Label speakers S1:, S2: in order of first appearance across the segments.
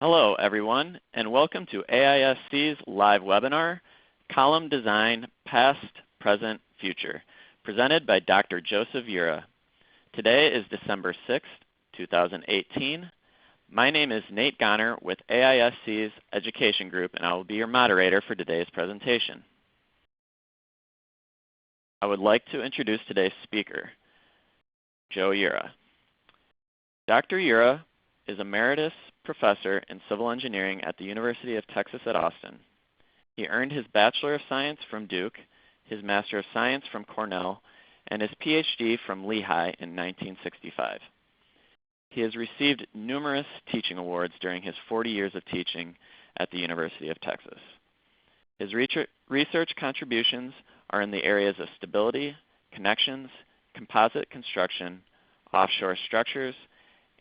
S1: Hello, everyone, and welcome to AISC's live webinar, Column Design Past, Present, Future, presented by Dr. Joseph Ura. Today is December 6, 2018. My name is Nate Goner with AISC's Education Group, and I will be your moderator for today's presentation. I would like to introduce today's speaker, Joe Ura. Dr. Ura is Emeritus Professor in Civil Engineering at the University of Texas at Austin. He earned his Bachelor of Science from Duke, his Master of Science from Cornell, and his PhD from Lehigh in 1965. He has received numerous teaching awards during his 40 years of teaching at the University of Texas. His research contributions are in the areas of stability, connections, composite construction, offshore structures,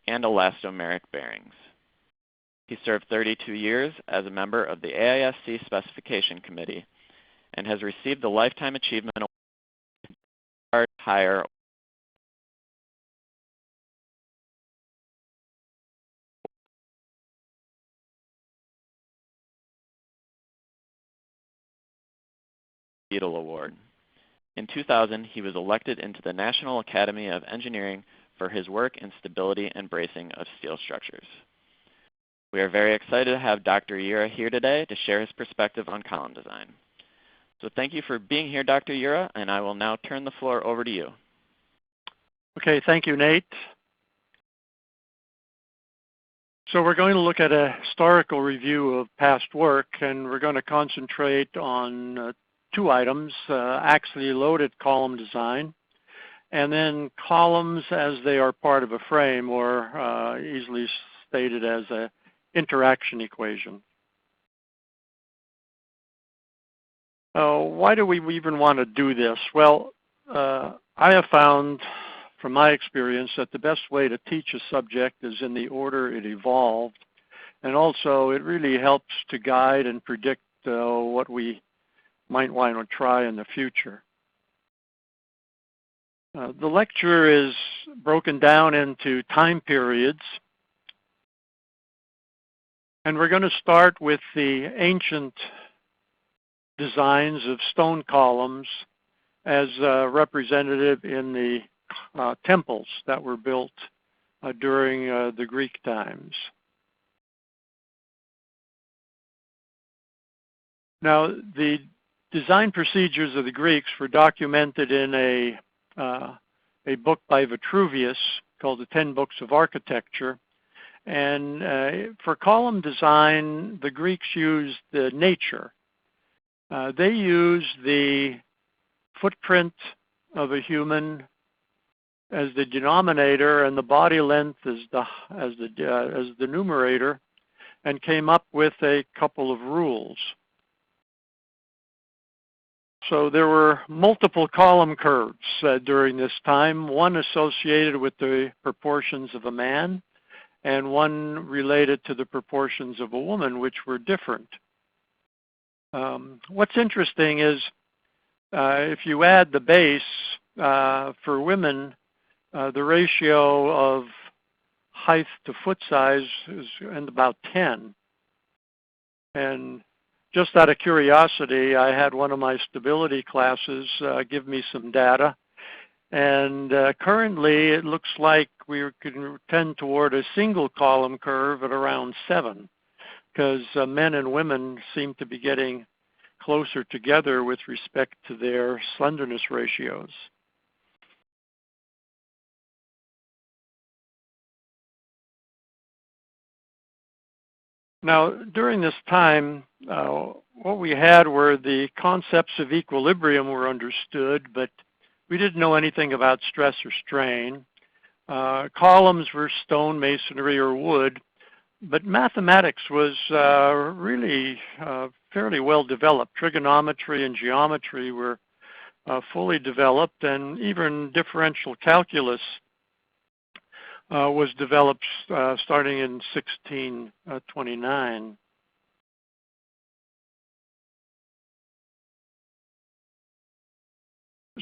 S1: and elastomeric bearings. He served 32 years as a member of the AISC Specification Committee and has received the Lifetime Achievement Award higher Beetle Award. In 2000, he was elected into the National Academy of Engineering for his work in stability and bracing of steel structures. We are very excited to have Dr. Ura here today to share his perspective on column design. So thank you for being here, Dr. Ura, and I will now turn the floor over to you.
S2: Okay, thank you, Nate. So we're going to look at a historical review of past work, and we're going to concentrate on two items, axially loaded column design, and then columns as they are part of a frame, or easily stated as an interaction equation. Why do we even want to do this? Well, I have found from my experience that the best way to teach a subject is in the order it evolved, and also it really helps to guide and predict what we might want to try in the future. The lecture is broken down into time periods, and we're going to start with the ancient designs of stone columns as representative in the temples that were built during the Greek times. Now, the design procedures of the Greeks were documented in a book by Vitruvius called the 10 Books of Architecture. And for column design, the Greeks used nature. They used the footprint of a human as the denominator and the body length as the numerator, and came up with a couple of rules. So there were multiple column curves during this time, one associated with the proportions of a man and one related to the proportions of a woman, which were different. What's interesting is if you add the base for women, the ratio of height to foot size is about 10. And just out of curiosity, I had one of my stability classes give me some data. And currently, it looks like we can tend toward a single column curve at around 7, because men and women seem to be getting closer together with respect to their slenderness ratios. Now, during this time, what we had were the concepts of equilibrium were understood, but we didn't know anything about stress or strain. Columns were stone, masonry, or wood, but mathematics was really fairly well developed. Trigonometry and geometry were fully developed, and even differential calculus was developed starting in 1629.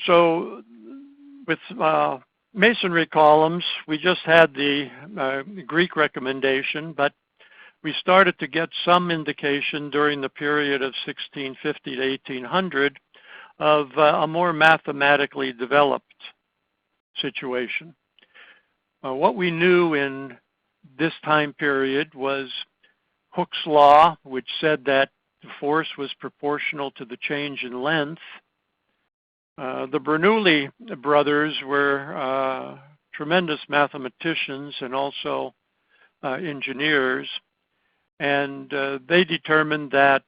S2: So with masonry columns, we just had the Greek recommendation, but we started to get some indication during the period of 1650 to 1800 of a more mathematically developed situation. What we knew in this time period was Hooke's law, which said that the force was proportional to the change in length. The Bernoulli brothers were tremendous mathematicians and also engineers, and they determined that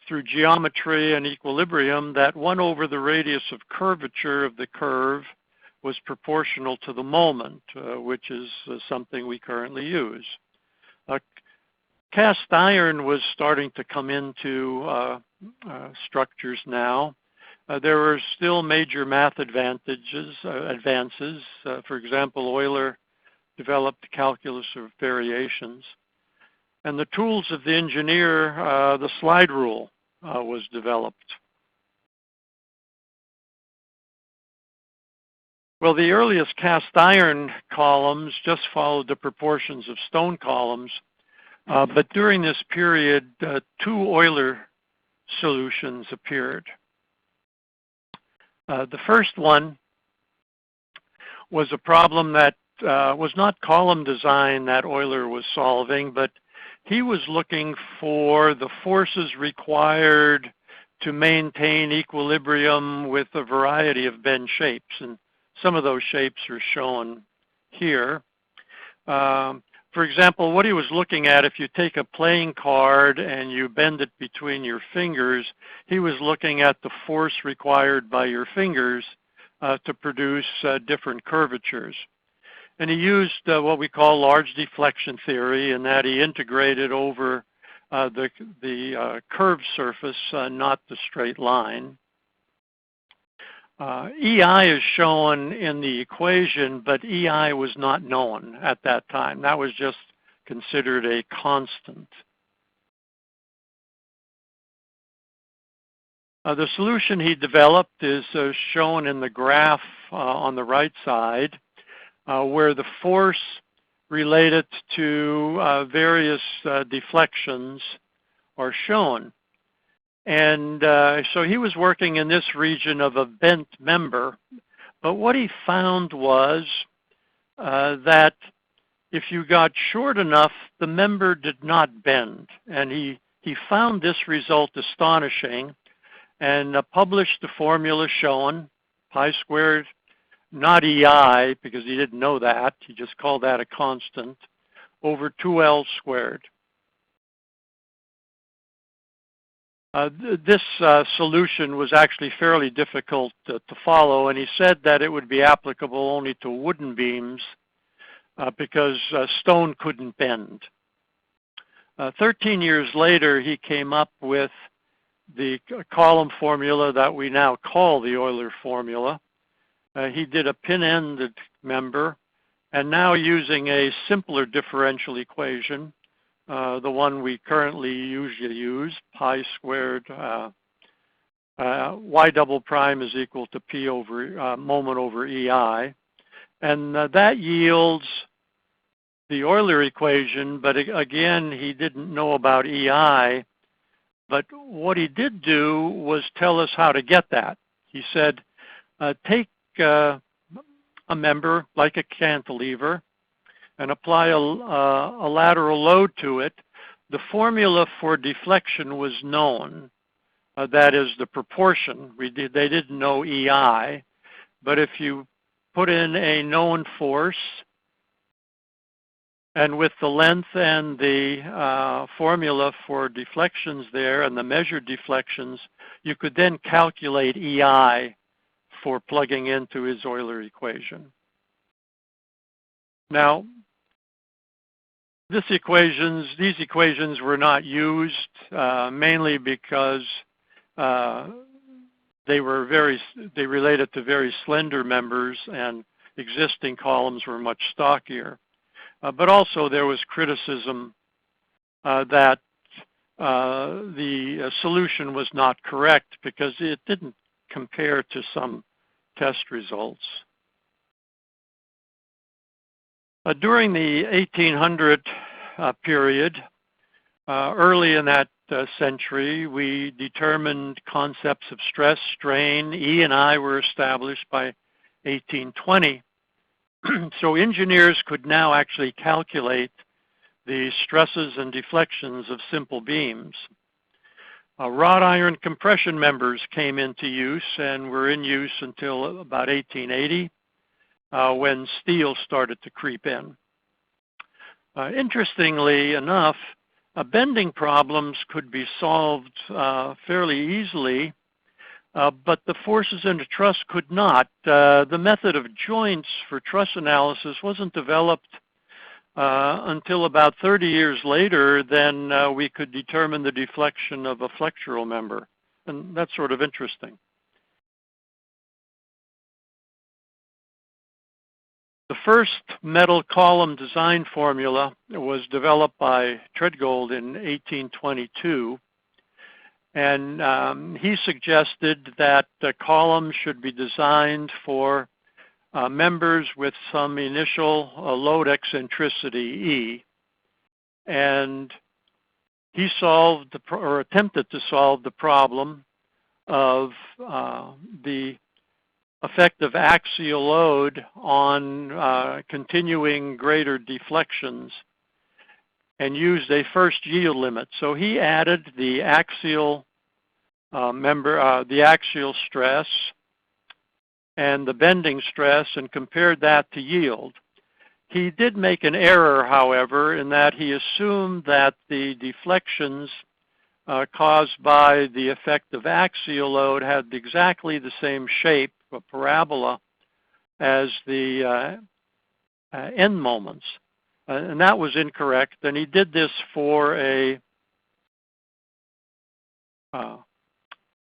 S2: through geometry and equilibrium that 1 over the radius of curvature of the curve was proportional to the moment, which is something we currently use. Cast iron was starting to come into structures now. There were still major math advances. For example, Euler developed calculus of variations. And the tools of the engineer, the slide rule was developed. Well, the earliest cast iron columns just followed the proportions of stone columns. But during this period, 2 Euler solutions appeared. The first one was a problem that was not column design that Euler was solving, but he was looking for the forces required to maintain equilibrium with a variety of bend shapes. And some of those shapes are shown here. For example, what he was looking at, if you take a playing card and you bend it between your fingers, he was looking at the force required by your fingers to produce different curvatures. And he used what we call large deflection theory, in that he integrated over the curved surface, not the straight line. EI is shown in the equation, but EI was not known at that time. That was just considered a constant. The solution he developed is shown in the graph on the right side, where the force related to various deflections are shown. And so he was working in this region of a bent member. But what he found was that if you got short enough, the member did not bend. And he found this result astonishing and published the formula showing pi squared, not EI, because he didn't know that. He just called that a constant, over 2L squared. This solution was actually fairly difficult to follow, and he said that it would be applicable only to wooden beams because stone couldn't bend. 13 years later, he came up with the column formula that we now call the Euler formula. He did a pin-ended member, and now using a simpler differential equation, the one we currently usually use, pi squared y double prime is equal to p over moment over EI. And that yields the Euler equation, but again, he didn't know about EI. But what he did do was tell us how to get that. He said, take a member like a cantilever and apply a lateral load to it. The formula for deflection was known. That is the proportion. They didn't know EI. But if you put in a known force, and with the length and the formula for deflections there and the measured deflections, you could then calculate EI for plugging into his Euler equation. Now, these equations were not used mainly because they related to very slender members, and existing columns were much stockier. But also there was criticism that the solution was not correct because it didn't compare to some test results. During the 1800 period, early in that century, we determined concepts of stress, strain. E and I were established by 1820. So engineers could now actually calculate the stresses and deflections of simple beams. Wrought iron compression members came into use and were in use until about 1880, when steel started to creep in. Interestingly enough, bending problems could be solved fairly easily, but the forces in the truss could not. The method of joints for truss analysis wasn't developed until about 30 years later. Then we could determine the deflection of a flexural member, and that's sort of interesting. The first metal column design formula was developed by TREDGOLD in 1822, and he suggested that the columns should be designed for members with some initial load eccentricity E, and he solved or attempted to solve the problem of the effect of axial load on continuing greater deflections, and used a first yield limit. So he added the axial the axial stress and the bending stress and compared that to yield. He did make an error, however, in that he assumed that the deflections caused by the effect of axial load had exactly the same shape, a parabola, as the end moments. And that was incorrect. And he did this for a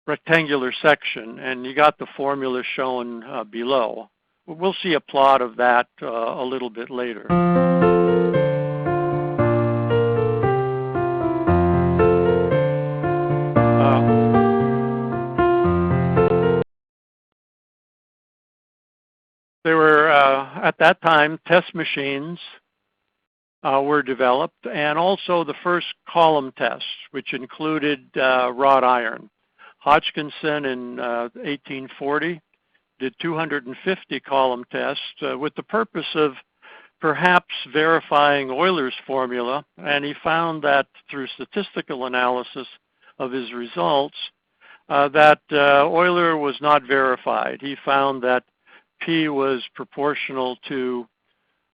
S2: rectangular section, and you got the formula shown below. We'll see a plot of that a little bit later. There were, at that time, test machines were developed, and also the first column tests, which included wrought iron. Hodgkinson in 1840 did 250 column tests with the purpose of perhaps verifying Euler's formula, and he found that through statistical analysis of his results that Euler was not verified. He found that P was proportional to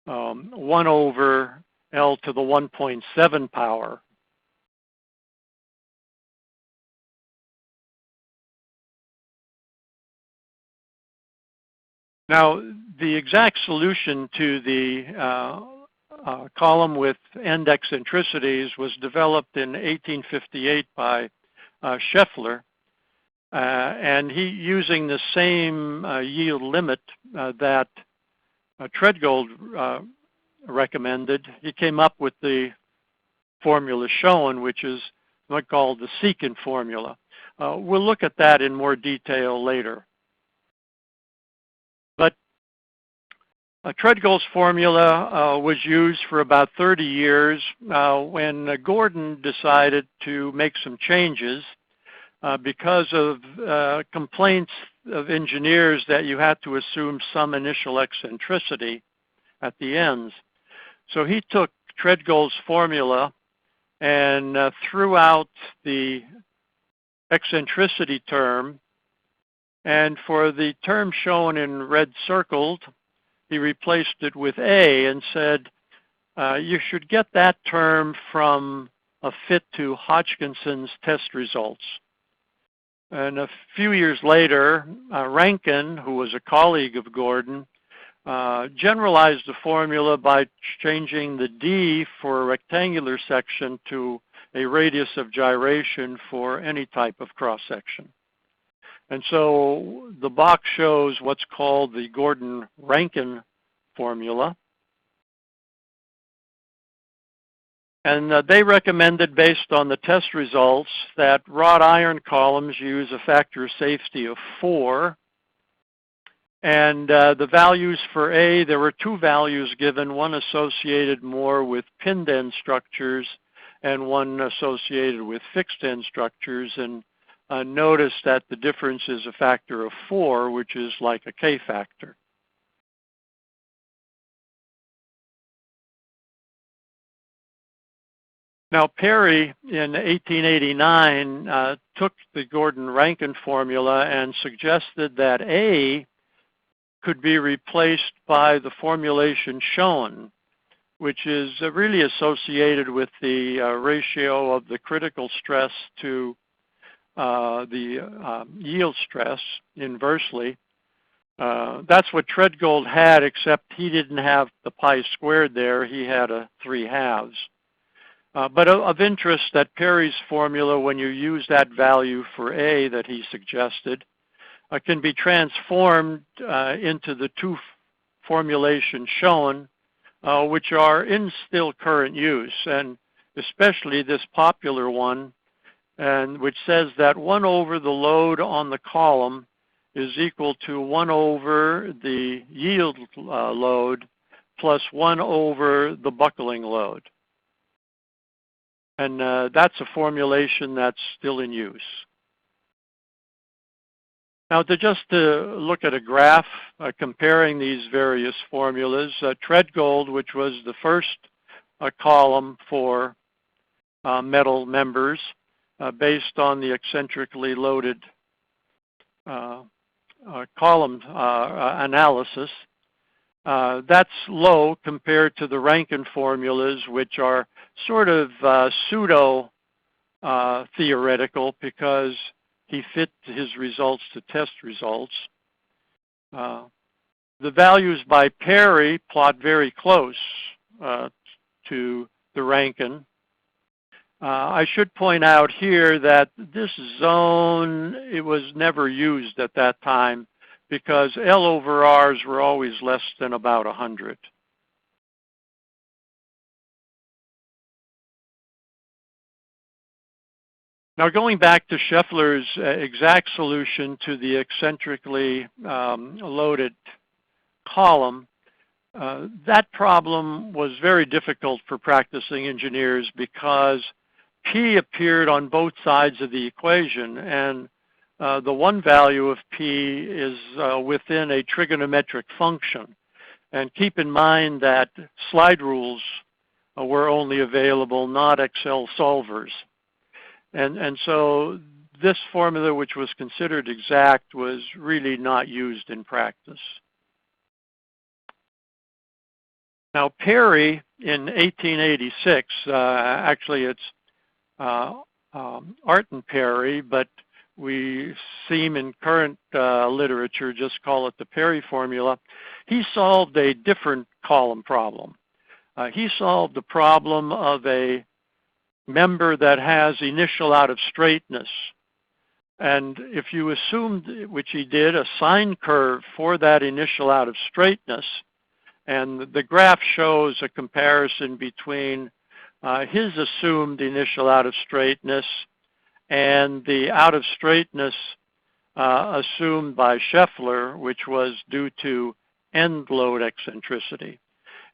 S2: 1 over L to the 1.7 power. Now, the exact solution to the column with end eccentricities was developed in 1858 by SCHEFFLER, and he, using the same yield limit that TREDGOLD recommended, he came up with the formula shown, which is what's called the Secant formula. We'll look at that in more detail later. But TREDGOLD's formula was used for about 30 years when Gordon decided to make some changes because of complaints of engineers that you had to assume some initial eccentricity at the ends. So he took TREDGOLD's formula and threw out the eccentricity term, and for the term shown in red circled, he replaced it with A and said, you should get that term from a fit to Hodgkinson's test results. And a few years later, Rankine, who was a colleague of Gordon, generalized the formula by changing the D for a rectangular section to a radius of gyration for any type of cross-section. And so the box shows what's called the Gordon-Rankine formula. And they recommended, based on the test results, that wrought iron columns use a factor of safety of 4, And the values for A, there were two values given, one associated more with pinned end structures and one associated with fixed end structures. And notice that the difference is a factor of 4, which is like a K factor. Now, Perry in 1889 took the Gordon-Rankin formula and suggested that A could be replaced by the formulation shown, which is really associated with the ratio of the critical stress to the yield stress inversely. That's what TREDGOLD had, except he didn't have the pi squared there. He had a 3/2. But of interest that Perry's formula, when you use that value for A that he suggested, can be transformed into the two formulations shown, which are in still current use, and especially this popular one, and which says that 1 over the load on the column is equal to 1 over the yield load plus 1 over the buckling load. And that's a formulation that's still in use. Now, to look at a graph comparing these various formulas, TREDGOLD, which was the first column for metal members based on the eccentrically loaded column analysis, that's low compared to the Rankin formulas, which are sort of pseudo theoretical because he fit his results to test results. The values by Perry plot very close to the Rankin. I should point out here that this zone, it was never used at that time because L over R's were always less than about 100. Now, going back to SCHEFFLER's exact solution to the eccentrically loaded column, that problem was very difficult for practicing engineers because P appeared on both sides of the equation, and the one value of P is within a trigonometric function. And keep in mind that slide rules were only available, not Excel solvers. And so this formula, which was considered exact, was really not used in practice. Now, Perry in 1886, actually it's AYRTON-PERRY, but we seem in current literature just call it the Perry formula. He solved a different column problem. He solved the problem of a member that has initial out of straightness. And if you assumed, which he did, a sine curve for that initial out of straightness, and the graph shows a comparison between his assumed initial out of straightness and the out of straightness assumed by SCHEFFLER, which was due to end load eccentricity.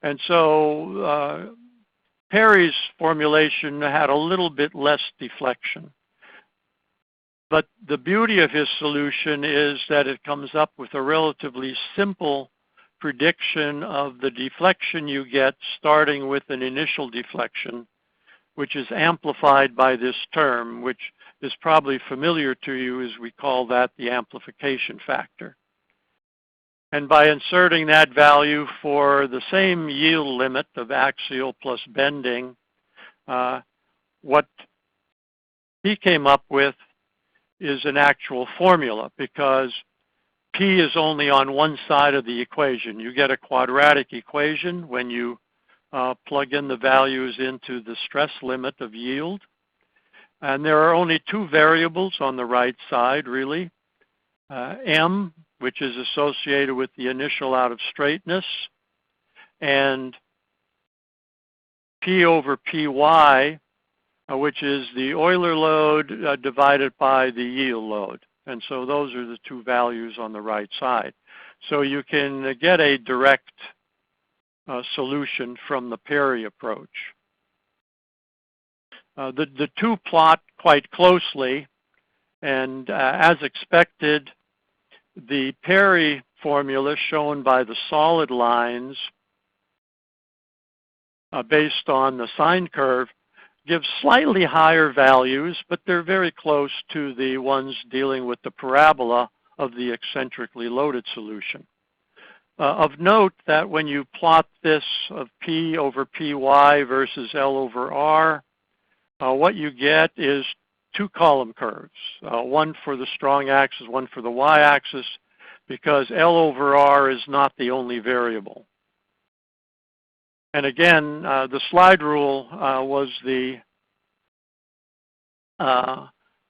S2: And so Perry's formulation had a little bit less deflection. But the beauty of his solution is that it comes up with a relatively simple prediction of the deflection you get starting with an initial deflection, which is amplified by this term, which is probably familiar to you as we call that the amplification factor. And by inserting that value for the same yield limit of axial plus bending, what he came up with is an actual formula because P is only on one side of the equation. You get a quadratic equation when you plug in the values into the stress limit of yield. And there are only two variables on the right side, really. M, which is associated with the initial out of straightness, and P over Py, which is the Euler load divided by the yield load. And so those are the two values on the right side. So you can get a direct solution from the Perry approach. The two plot quite closely, and as expected, the Perry formula shown by the solid lines based on the sine curve gives slightly higher values, but they're very close to the ones dealing with the parabola of the eccentrically loaded solution. Of note that when you plot this of P over Py versus L over R, what you get is two column curves, one for the strong axis, one for the y-axis, because L over R is not the only variable. And again, the slide rule was the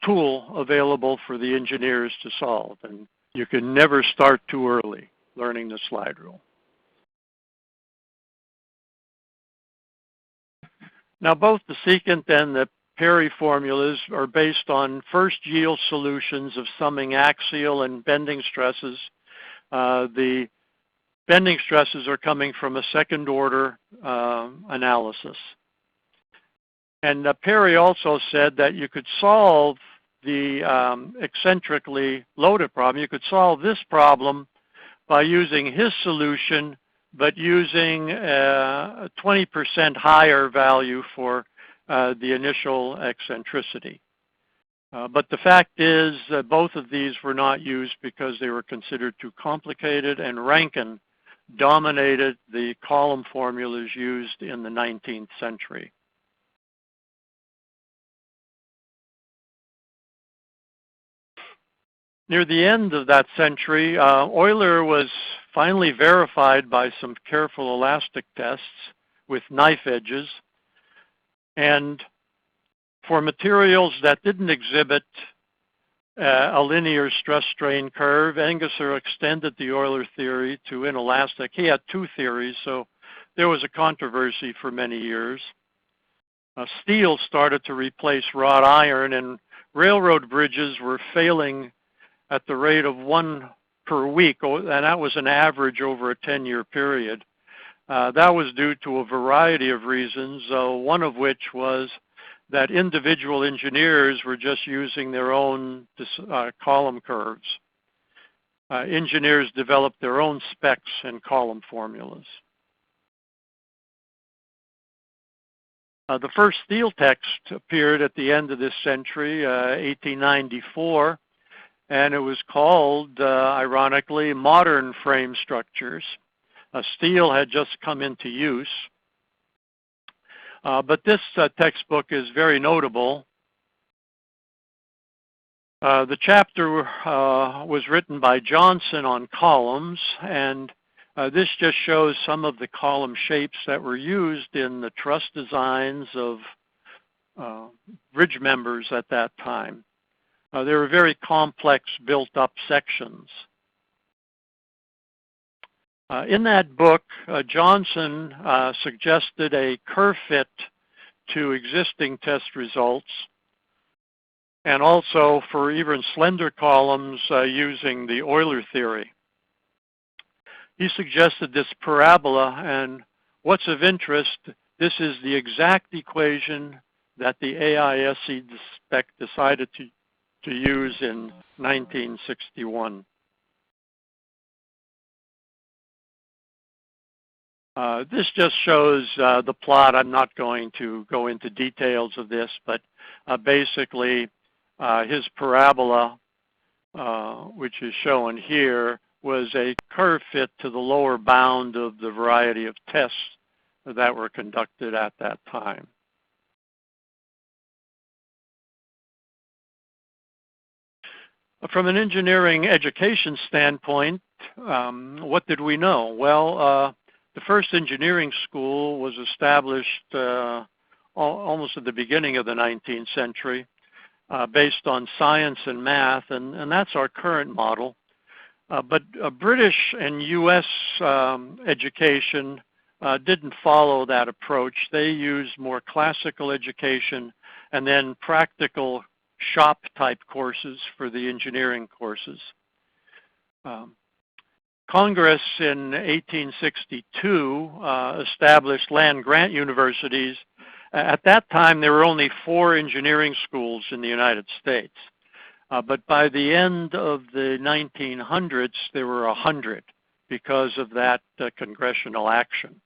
S2: tool available for the engineers to solve, and you can never start too early learning the slide rule. Now, both the secant and the Perry formulas are based on first yield solutions of summing axial and bending stresses. The bending stresses are coming from a second order analysis. And Perry also said that you could solve the eccentrically loaded problem. You could solve this problem by using his solution, but using a 20% higher value for the initial eccentricity. But the fact is that both of these were not used because they were considered too complicated, and Rankine dominated the column formulas used in the 19th century. Near the end of that century, Euler was finally verified by some careful elastic tests with knife edges. And for materials that didn't exhibit a linear stress strain curve, Engesser extended the Euler theory to inelastic. He had two theories, so there was a controversy for many years. Steel started to replace wrought iron, and railroad bridges were failing at the rate of 1 per week, and that was an average over a 10-year period. That was due to a variety of reasons, one of which was that individual engineers were just using their own column curves. Engineers developed their own specs and column formulas. The first steel text appeared at the end of this century, 1894. And it was called, ironically, Modern Frame Structures. Steel had just come into use. But this textbook is very notable. The chapter was written by Johnson on columns, and this just shows some of the column shapes that were used in the truss designs of bridge members at that time. They were very complex built-up sections. In that book, Johnson suggested a curve fit to existing test results, and also for even slender columns using the Euler theory. He suggested this parabola, and what's of interest, this is the exact equation that the AISC spec decided to use in 1961. This just shows the plot. I'm not going to go into details of this, but basically his parabola, which is shown here, was a curve fit to the lower bound of the variety of tests that were conducted at that time. From an engineering education standpoint, what did we know? Well, the first engineering school was established almost at the beginning of the 19th century based on science and math, and that's our current model. But British and U.S. education didn't follow that approach. They used more classical education and then practical shop type courses for the engineering courses. Congress in 1862 established land-grant universities. At that time, there were only 4 engineering schools in the United States. But by the end of the 1900s, there were 100 because of that congressional action.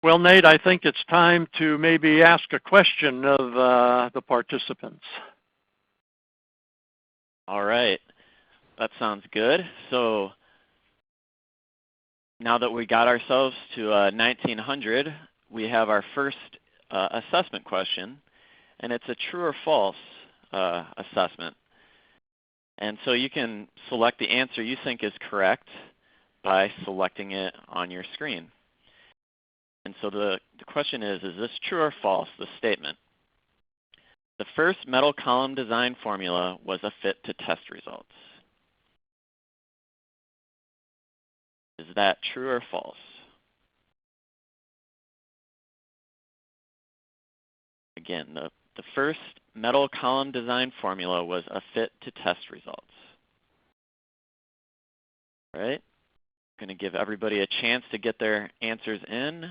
S2: Well, Nate, I think it's time to maybe ask a question of the participants.
S1: All right, that sounds good. So now that we got ourselves to 1900, we have our first assessment question, and it's a true or false assessment. And so you can select the answer you think is correct by selecting it on your screen. And so the question is this true or false, the statement? The first metal column design formula was a fit to test results. Is that true or false? Again, the first metal column design formula was a fit to test results. All right? I'm going to give everybody a chance to get their answers in.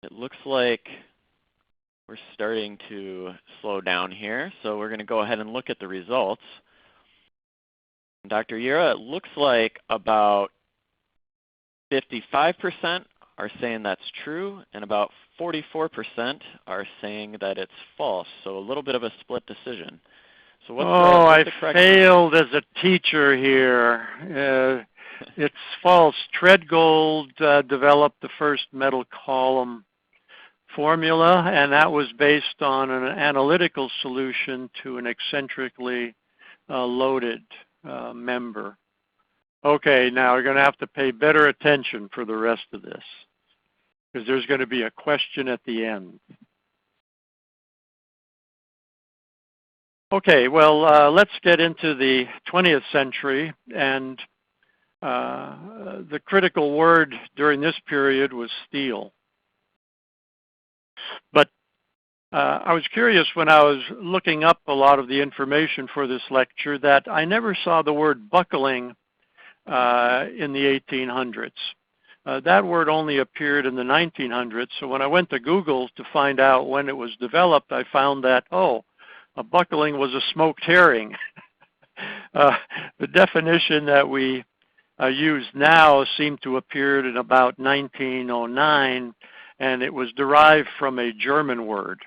S1: It looks like we're starting to slow down here, so we're going to go ahead and look at the results. Dr. Yura, it looks like about 55% are saying that's true, and about 44% are saying that it's false. So a little bit of a split decision. So what's the correct answer?
S2: Failed as a teacher here. It's false. TREDGOLD developed the first metal column formula, and that was based on an analytical solution to an eccentrically loaded member. Okay, now we're going to have to pay better attention for the rest of this, because there's going to be a question at the end. Okay, well, let's get into the 20th century, and the critical word during this period was steel. But I was curious when I was looking up a lot of the information for this lecture that I never saw the word buckling in the 1800s. That word only appeared in the 1900s. So when I went to Google to find out when it was developed, I found that, oh, a buckling was a smoked herring. The definition that we use now seemed to appear in about 1909, and it was derived from a German word.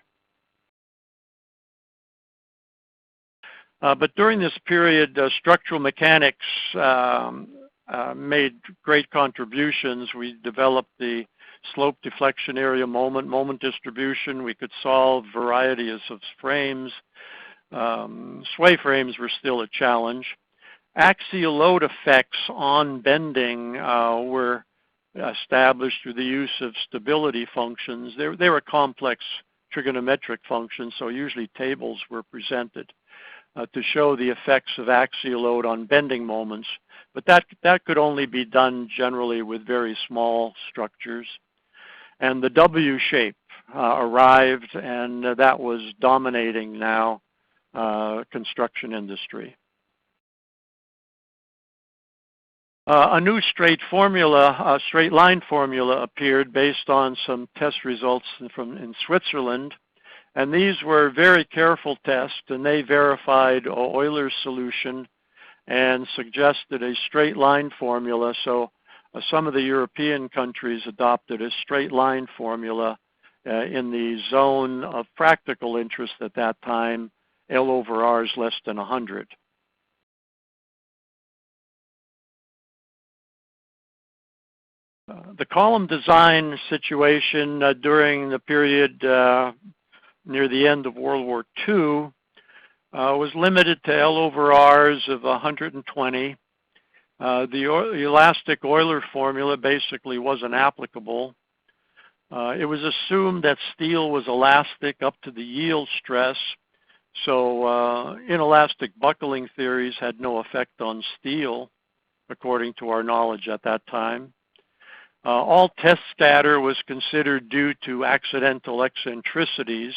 S2: But during this period, structural mechanics made great contributions. We developed the slope deflection area moment distribution. We could solve varieties of frames. Sway frames were still a challenge. Axial load effects on bending were established through the use of stability functions. They were complex trigonometric functions, so usually tables were presented to show the effects of axial load on bending moments. But that could only be done generally with very small structures. And the W shape arrived, and that was dominating now construction industry. A new straight line formula appeared based on some test results in Switzerland. And these were very careful tests, and they verified Euler's solution and suggested a straight line formula. So some of the European countries adopted a straight line formula in the zone of practical interest at that time. L over R is less than 100. The column design situation during the period near the end of World War II was limited to L over R's of 120. The elastic Euler formula basically wasn't applicable. It was assumed that steel was elastic up to the yield stress, so inelastic buckling theories had no effect on steel, according to our knowledge at that time. All test scatter was considered due to accidental eccentricities,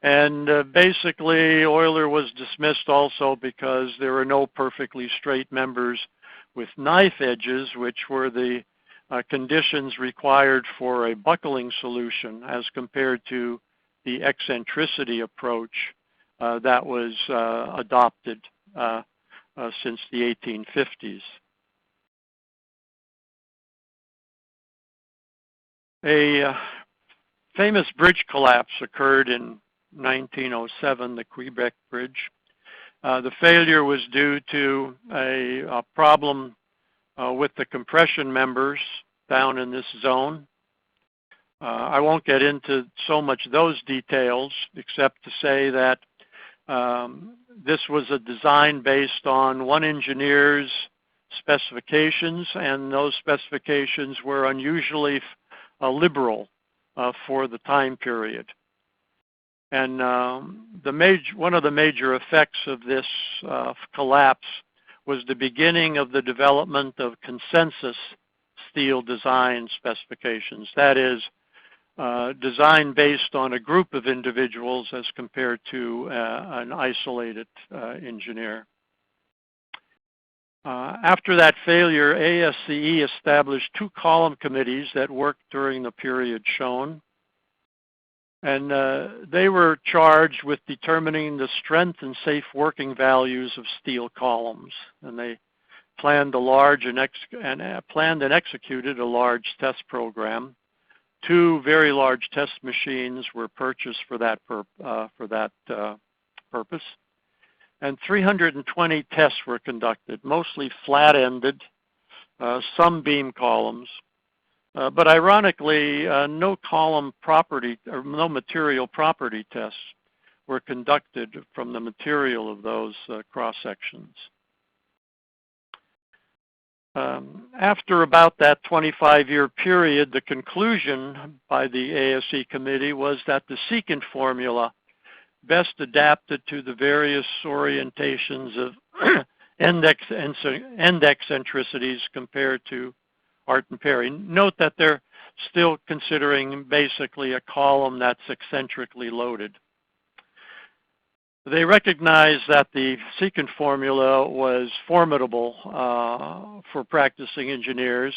S2: And basically, Euler was dismissed also because there were no perfectly straight members with knife edges, which were the conditions required for a buckling solution as compared to the eccentricity approach that was adopted since the 1850s. A famous bridge collapse occurred in 1907, the Quebec Bridge. The failure was due to a problem with the compression members down in this zone. I won't get into so much those details, except to say that this was a design based on one engineer's specifications, and those specifications were unusually liberal for the time period. And one of the major effects of this collapse was the beginning of the development of consensus steel design specifications. That is, design based on a group of individuals as compared to an isolated engineer. After that failure, ASCE established 2 column committees that worked during the period shown. And they were charged with determining the strength and safe working values of steel columns. And they planned planned and executed a large test program. 2 very large test machines were purchased for that purpose. And 320 tests were conducted, mostly flat-ended, some beam columns. But ironically, no column property or no material property tests were conducted from the material of those cross-sections. After about that 25-year period, the conclusion by the ASCE committee was that the secant formula best adapted to the various orientations of end eccentricities compared to AYRTON-PERRY. Note that they're still considering basically a column that's eccentrically loaded. They recognized that the secant formula was formidable for practicing engineers.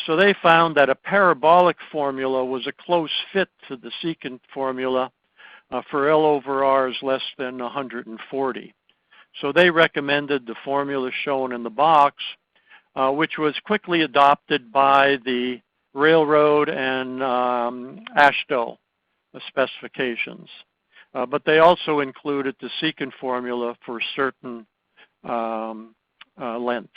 S2: So they found that a parabolic formula was a close fit to the secant formula for L over R's less than 140. So they recommended the formula shown in the box, which was quickly adopted by the railroad and ASCE specifications. But they also included the secant formula for certain lengths.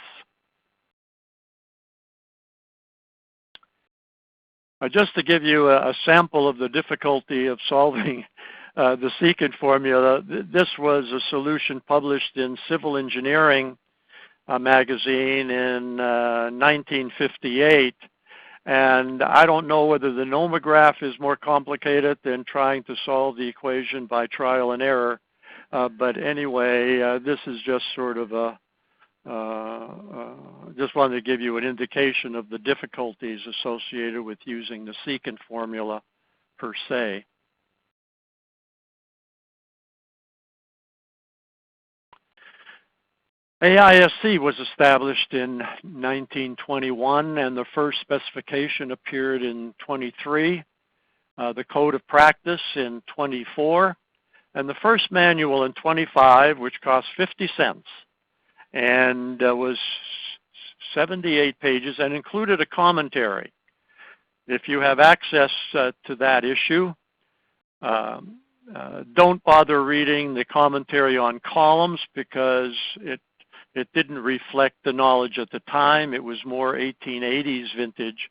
S2: Just to give you a sample of the difficulty of solving the secant formula, this was a solution published in Civil Engineering magazine in 1958. And I don't know whether the nomograph is more complicated than trying to solve the equation by trial and error. But anyway, this is just sort of a, just wanted to give you an indication of the difficulties associated with using the secant formula per se. AISC was established in 1921, and the first specification appeared in 23, the Code of Practice in 24, and the first manual in 25, which cost 50 cents, and was 78 pages and included a commentary. If you have access to that issue, don't bother reading the commentary on columns because it didn't reflect the knowledge at the time. It was more 1880s vintage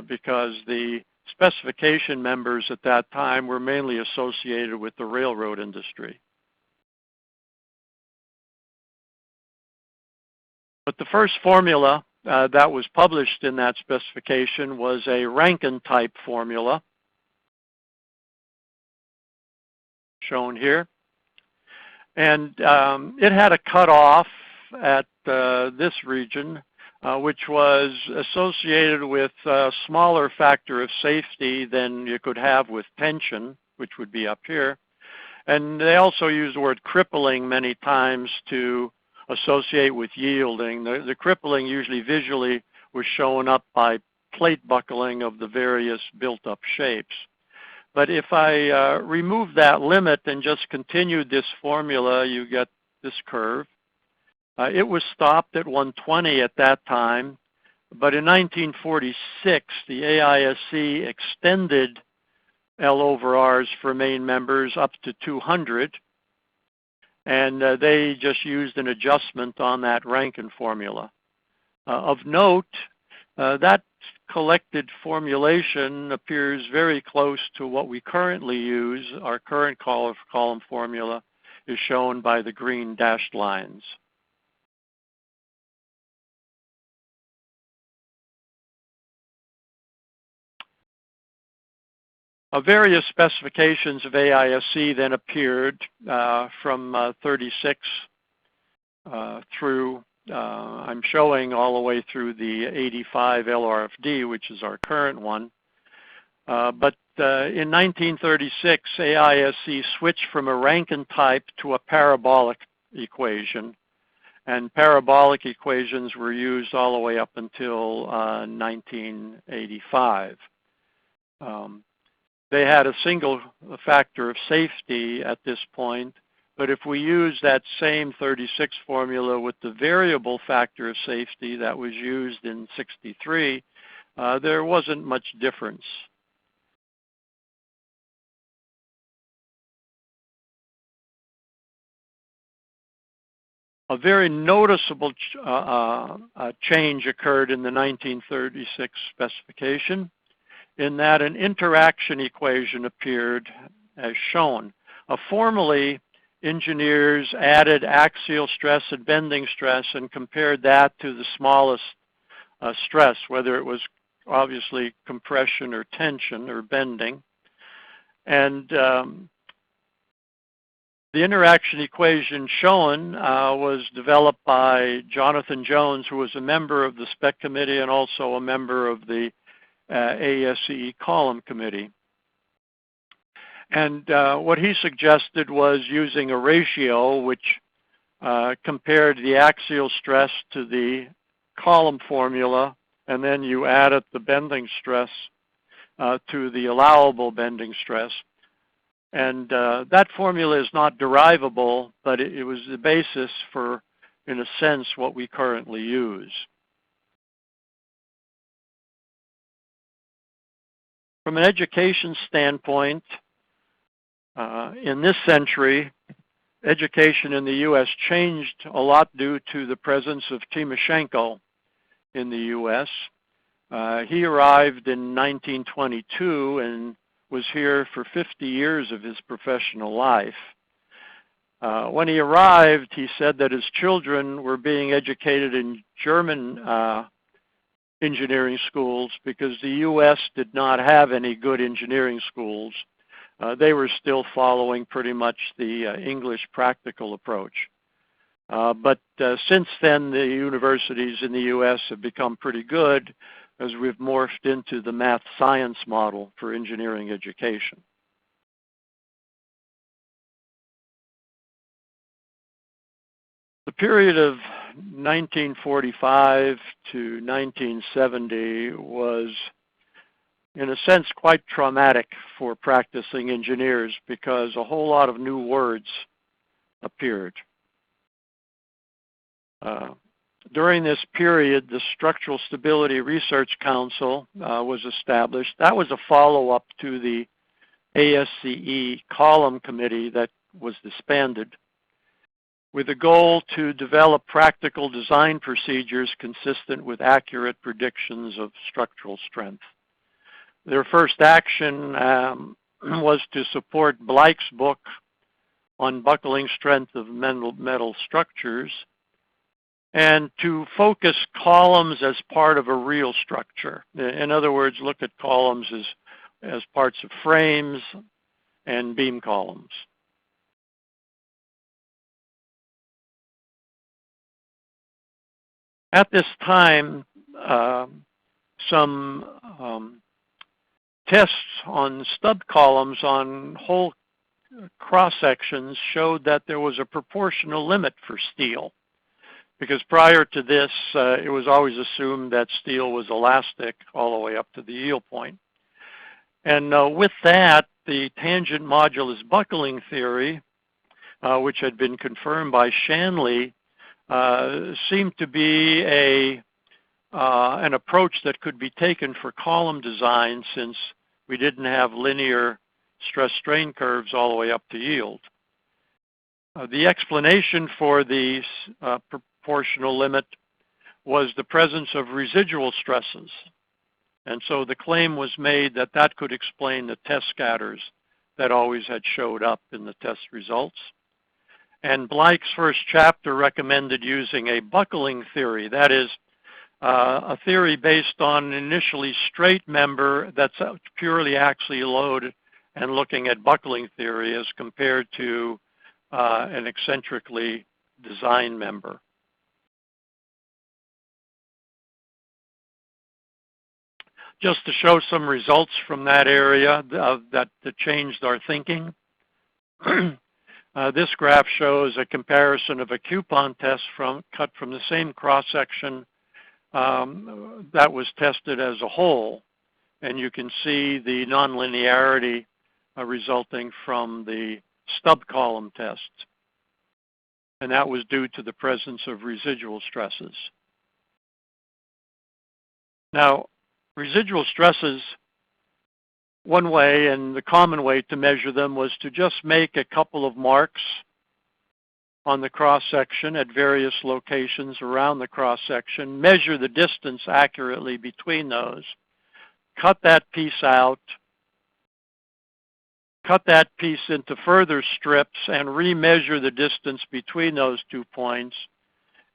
S2: because the specification members at that time were mainly associated with the railroad industry. But the first formula that was published in that specification was a Rankine type formula, shown here. And it had a cutoff at this region, which was associated with a smaller factor of safety than you could have with tension, which would be up here. And they also use the word crippling many times to associate with yielding. The crippling usually visually was shown up by plate buckling of the various built-up shapes. But if I remove that limit and just continued this formula, you get this curve. It was stopped at 120 at that time, but in 1946, the AISC extended L over R's for main members up to 200, and they just used an adjustment on that Rankine formula. Of note, that collected formulation appears very close to what we currently use. Our current column formula is shown by the green dashed lines. Various specifications of AISC then appeared from 36 through, I'm showing all the way through the 85 LRFD, which is our current one. But in 1936, AISC switched from a Rankine type to a parabolic equation. And parabolic equations were used all the way up until 1985. They had a single factor of safety at this point, but if we use that same 36 formula with the variable factor of safety that was used in 63, there wasn't much difference. A very noticeable change occurred in the 1936 specification, in that an interaction equation appeared as shown. Formerly, engineers added axial stress and bending stress and compared that to the smallest stress, whether it was obviously compression or tension or bending. And the interaction equation shown was developed by Jonathan Jones, who was a member of the SPEC committee and also a member of the ASCE column committee. And what he suggested was using a ratio which compared the axial stress to the column formula, and then you added the bending stress to the allowable bending stress. And that formula is not derivable, but it was the basis for, in a sense, what we currently use. From an education standpoint, in this century, education in the U.S. changed a lot due to the presence of Timoshenko in the U.S. He arrived in 1922 and was here for 50 years of his professional life. When he arrived, he said that his children were being educated in German engineering schools because the U.S. did not have any good engineering schools. They were still following pretty much the English practical approach. But since then, the universities in the U.S. have become pretty good as we've morphed into the math science model for engineering education. The period of 1945 to 1970 was, in a sense, quite traumatic for practicing engineers because a whole lot of new words appeared. During this period, the Structural Stability Research Council was established. That was a follow-up to the ASCE column committee that was disbanded, with a goal to develop practical design procedures consistent with accurate predictions of structural strength. Their first action was to support Blaich's book on buckling strength of metal structures, and to focus columns as part of a real structure. In other words, look at columns as parts of frames and beam columns. At this time, some tests on stub columns on whole cross sections showed that there was a proportional limit for steel. Because prior to this, it was always assumed that steel was elastic all the way up to the yield point. And with that, the tangent modulus buckling theory, which had been confirmed by Shanley, seemed to be an approach that could be taken for column design, since we didn't have linear stress strain curves all the way up to yield. The explanation for the proportional limit was the presence of residual stresses. And so the claim was made that that could explain the test scatters that always had showed up in the test results. And Blyke's first chapter recommended using a buckling theory, that is, a theory based on an initially straight member that's purely axial load, and looking at buckling theory as compared to an eccentrically designed member. Just to show some results from that area that changed our thinking. This graph shows a comparison of a coupon test cut from the same cross-section that was tested as a whole. And you can see the nonlinearity resulting from the STUB column test. And that was due to the presence of residual stresses. Now, residual stresses, one way, and the common way to measure them, was to just make a couple of marks on the cross-section at various locations around the cross-section, measure the distance accurately between those, cut that piece out, cut that piece into further strips, and remeasure the distance between those 2 points.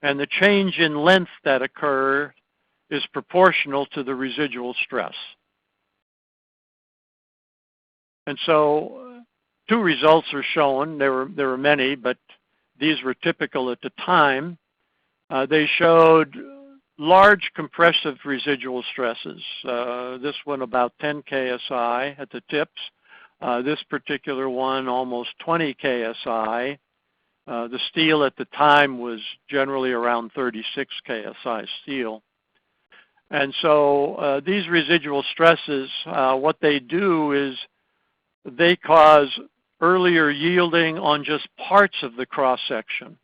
S2: And the change in length that occurred is proportional to the residual stress. And so 2 results are shown. There were many, but these were typical at the time. They showed large compressive residual stresses. This one about 10 KSI at the tips. This particular one almost 20 KSI. The steel at the time was generally around 36 KSI steel. And so these residual stresses, what they do is they cause earlier yielding on just parts of the cross-section.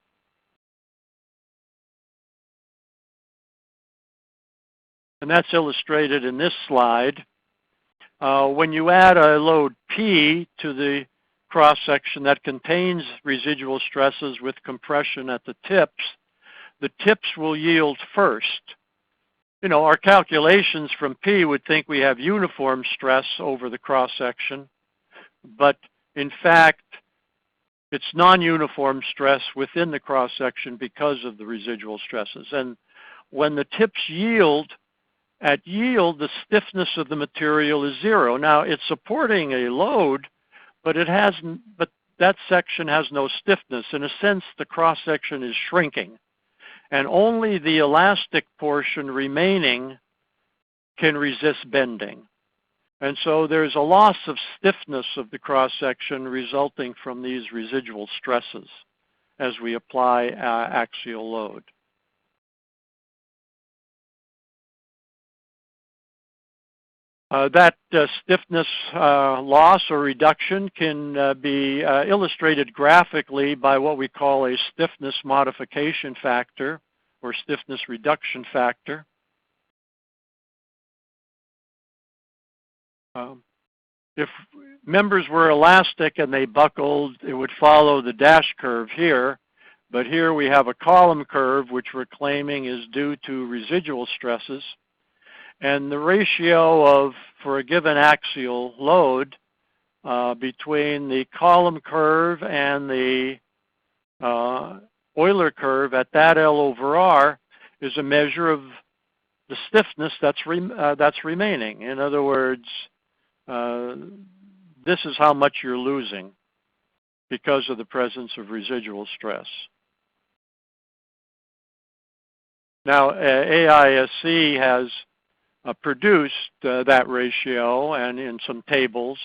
S2: And that's illustrated in this slide. When you add a load P to the cross-section that contains residual stresses with compression at the tips will yield first. You know, our calculations from P would think we have uniform stress over the cross-section, but in fact, it's non-uniform stress within the cross-section because of the residual stresses. And when the tips yield, at yield, the stiffness of the material is 0. Now, it's supporting a load, but that section has no stiffness. In a sense, the cross-section is shrinking. And only the elastic portion remaining can resist bending. And so there's a loss of stiffness of the cross-section resulting from these residual stresses as we apply axial load. That stiffness loss or reduction can be illustrated graphically by what we call a stiffness modification factor or stiffness reduction factor. If members were elastic and they buckled, it would follow the dash curve here. But here we have a column curve, which we're claiming is due to residual stresses. And the ratio for a given axial load between the column curve and the Euler curve at that L over R is a measure of the stiffness that's remaining. In other words, this is how much you're losing because of the presence of residual stress. Now, AISC has produced that ratio and in some tables.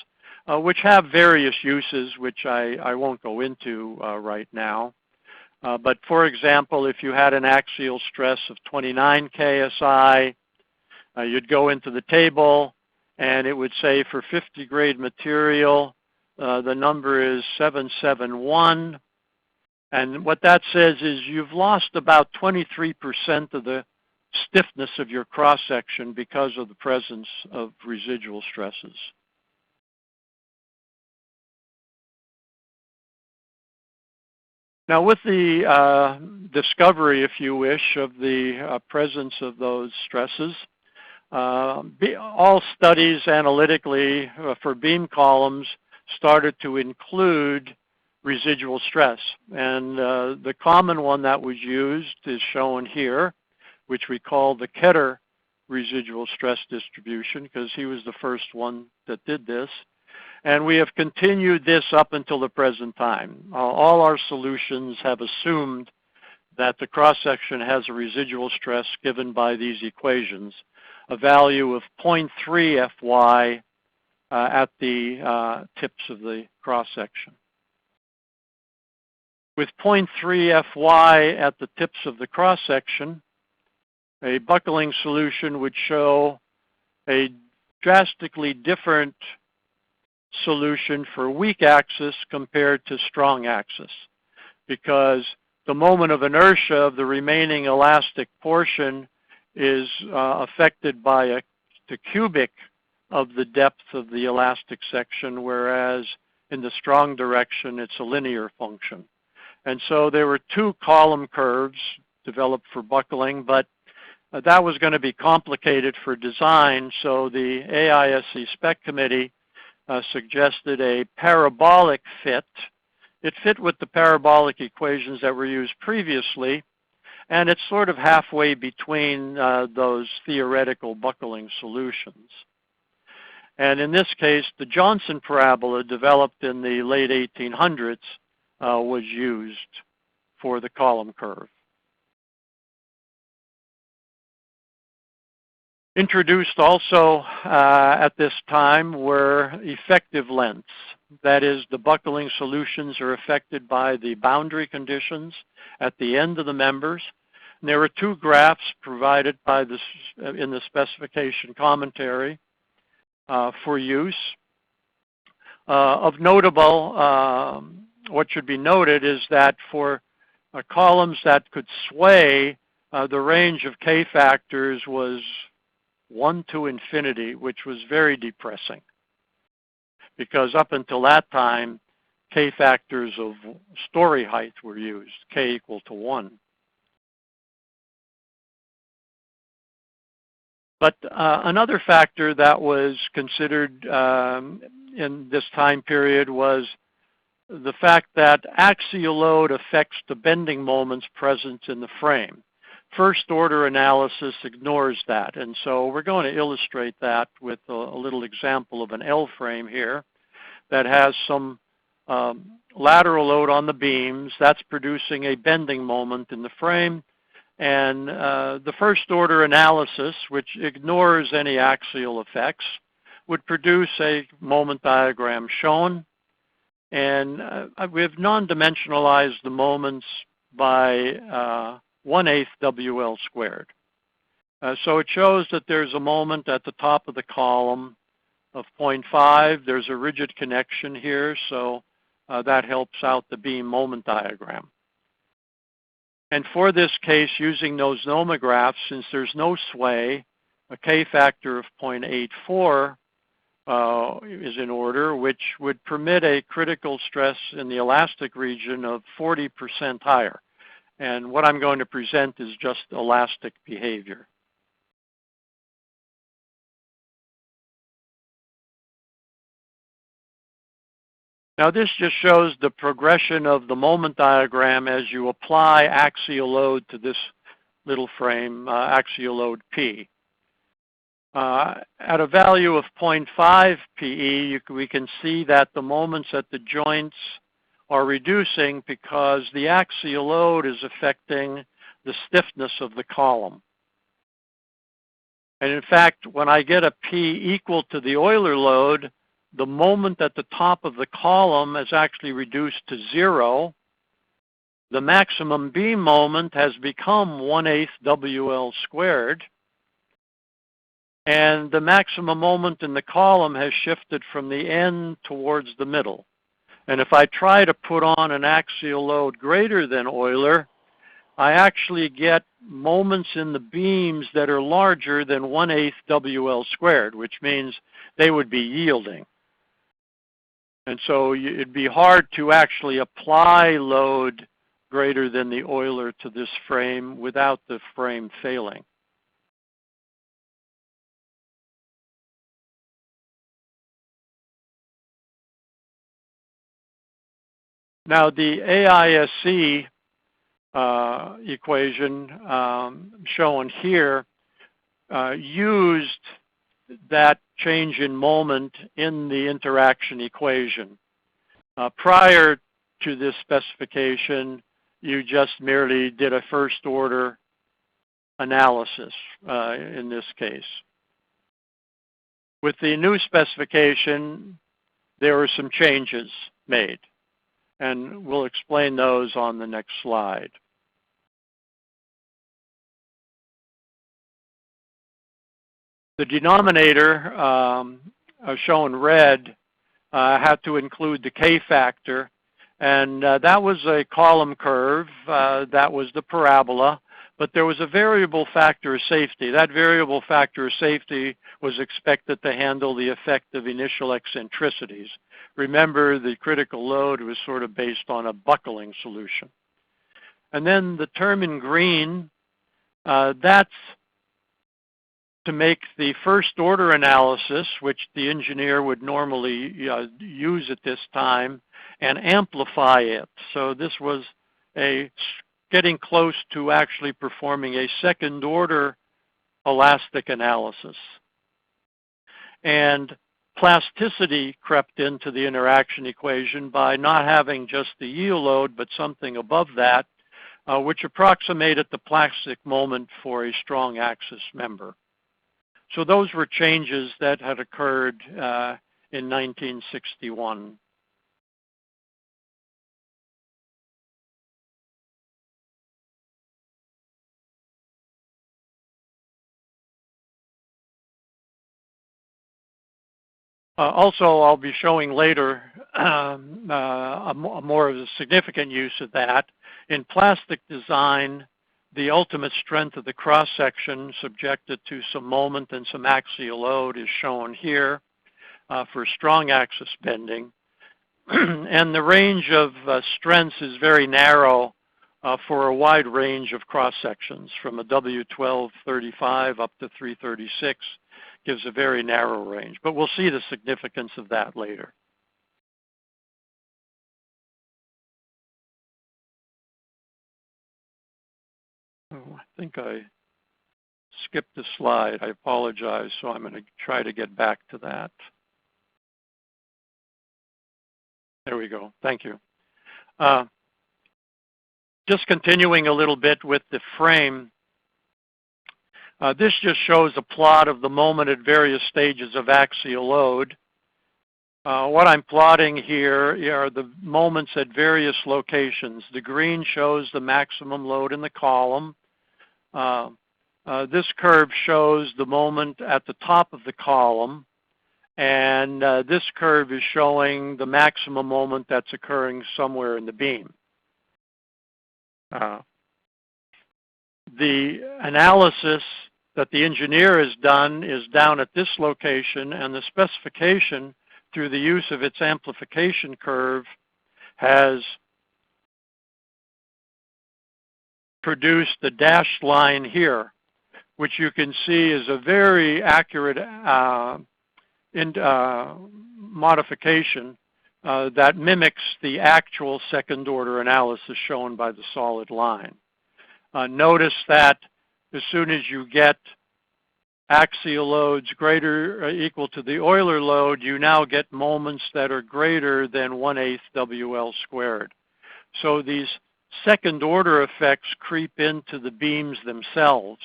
S2: which have various uses, which I won't go into right now. But for example, if you had an axial stress of 29 KSI, you'd go into the table and it would say for 50 grade material, the number is 771. And what that says is you've lost about 23% of the stiffness of your cross-section because of the presence of residual stresses. Now with the discovery, if you wish, of the presence of those stresses, all studies analytically for beam columns started to include residual stress. And the common one that was used is shown here, which we call the Ketter residual stress distribution, because he was the first one that did this. And we have continued this up until the present time. All our solutions have assumed that the cross-section has a residual stress given by these equations, a value of 0.3 Fy at the tips of the cross-section. With 0.3 Fy at the tips of the cross-section, a buckling solution would show a drastically different solution for weak axis compared to strong axis, because the moment of inertia of the remaining elastic portion is affected by the cubic of the depth of the elastic section, whereas in the strong direction it's a linear function. And so there were two column curves developed for buckling, but that was going to be complicated for design, so the AISC SPEC committee suggested a parabolic fit. It fit with the parabolic equations that were used previously, and it's sort of halfway between those theoretical buckling solutions. And in this case, the Johnson parabola, developed in the late 1800s, was used for the column curve. Introduced also at this time were effective lengths. That is, the buckling solutions are affected by the boundary conditions at the end of the members. And there were two graphs provided by this in the specification commentary for use. Of notable, what should be noted is that for columns that could sway, the range of K factors was 1 to infinity, which was very depressing, because up until that time, K factors of story height were used, K equal to 1. But another factor that was considered in this time period was the fact that axial load affects the bending moments present in the frame. First order analysis ignores that, and so we're going to illustrate that with a little example of an L frame here that has some lateral load on the beams that's producing a bending moment in the frame, and the first order analysis, which ignores any axial effects, would produce a moment diagram shown, and we have non-dimensionalized the moments by 1/8 WL squared. So it shows that there's a moment at the top of the column of 0.5. There's a rigid connection here, so that helps out the beam moment diagram. And for this case, using those nomographs, since there's no sway, a K factor of 0.84 is in order, which would permit a critical stress in the elastic region of 40% higher. And what I'm going to present is just elastic behavior. Now this just shows the progression of the moment diagram as you apply axial load to this little frame, axial load P. At a value of 0.5 PE, we can see that the moments at the joints are reducing because the axial load is affecting the stiffness of the column. And in fact, when I get a P equal to the Euler load, the moment at the top of the column is actually reduced to 0. The maximum beam moment has become 1/8 WL squared. And the maximum moment in the column has shifted from the end towards the middle. And if I try to put on an axial load greater than Euler, I actually get moments in the beams that are larger than 1/8 WL squared, which means they would be yielding. And so it'd be hard to actually apply load greater than the Euler to this frame without the frame failing. Now the AISC equation shown here used that change in moment in the interaction equation. Prior to this specification, you just merely did a first order analysis in this case. With the new specification, there were some changes made, and we'll explain those on the next slide. The denominator, shown red, had to include the K factor, and that was a column curve. That was the parabola, but there was a variable factor of safety. That variable factor of safety was expected to handle the effect of initial eccentricities. Remember, the critical load was sort of based on a buckling solution. And then the term in green, that's to make the first order analysis, which the engineer would normally use at this time, and amplify it. So this was getting close to actually performing a second order elastic analysis. And plasticity crept into the interaction equation by not having just the yield load, but something above that, which approximated the plastic moment for a strong axis member. So those were changes that had occurred in 1961. Also, I'll be showing later a more of a significant use of that. In plastic design, the ultimate strength of the cross-section subjected to some moment and some axial load is shown here for strong axis bending. And the range of strengths is very narrow for a wide range of cross-sections, from a W1235 up to 336, gives a very narrow range. But we'll see the significance of that later. Oh, I think I skipped a slide. I apologize, so I'm going to try to get back to that. There we go. Thank you. Just continuing a little bit with the frame. This just shows a plot of the moment at various stages of axial load. What I'm plotting here are the moments at various locations. The green shows the maximum load in the column. This curve shows the moment at the top of the column, and this curve is showing the maximum moment that's occurring somewhere in the beam. The analysis that the engineer has done is down at this location, and the specification, through the use of its amplification curve, has produced the dashed line here, which you can see is a very accurate modification that mimics the actual second order analysis shown by the solid line. Notice that as soon as you get axial loads greater or equal to the Euler load, you now get moments that are greater than 1/8 WL squared. So these second order effects creep into the beams themselves.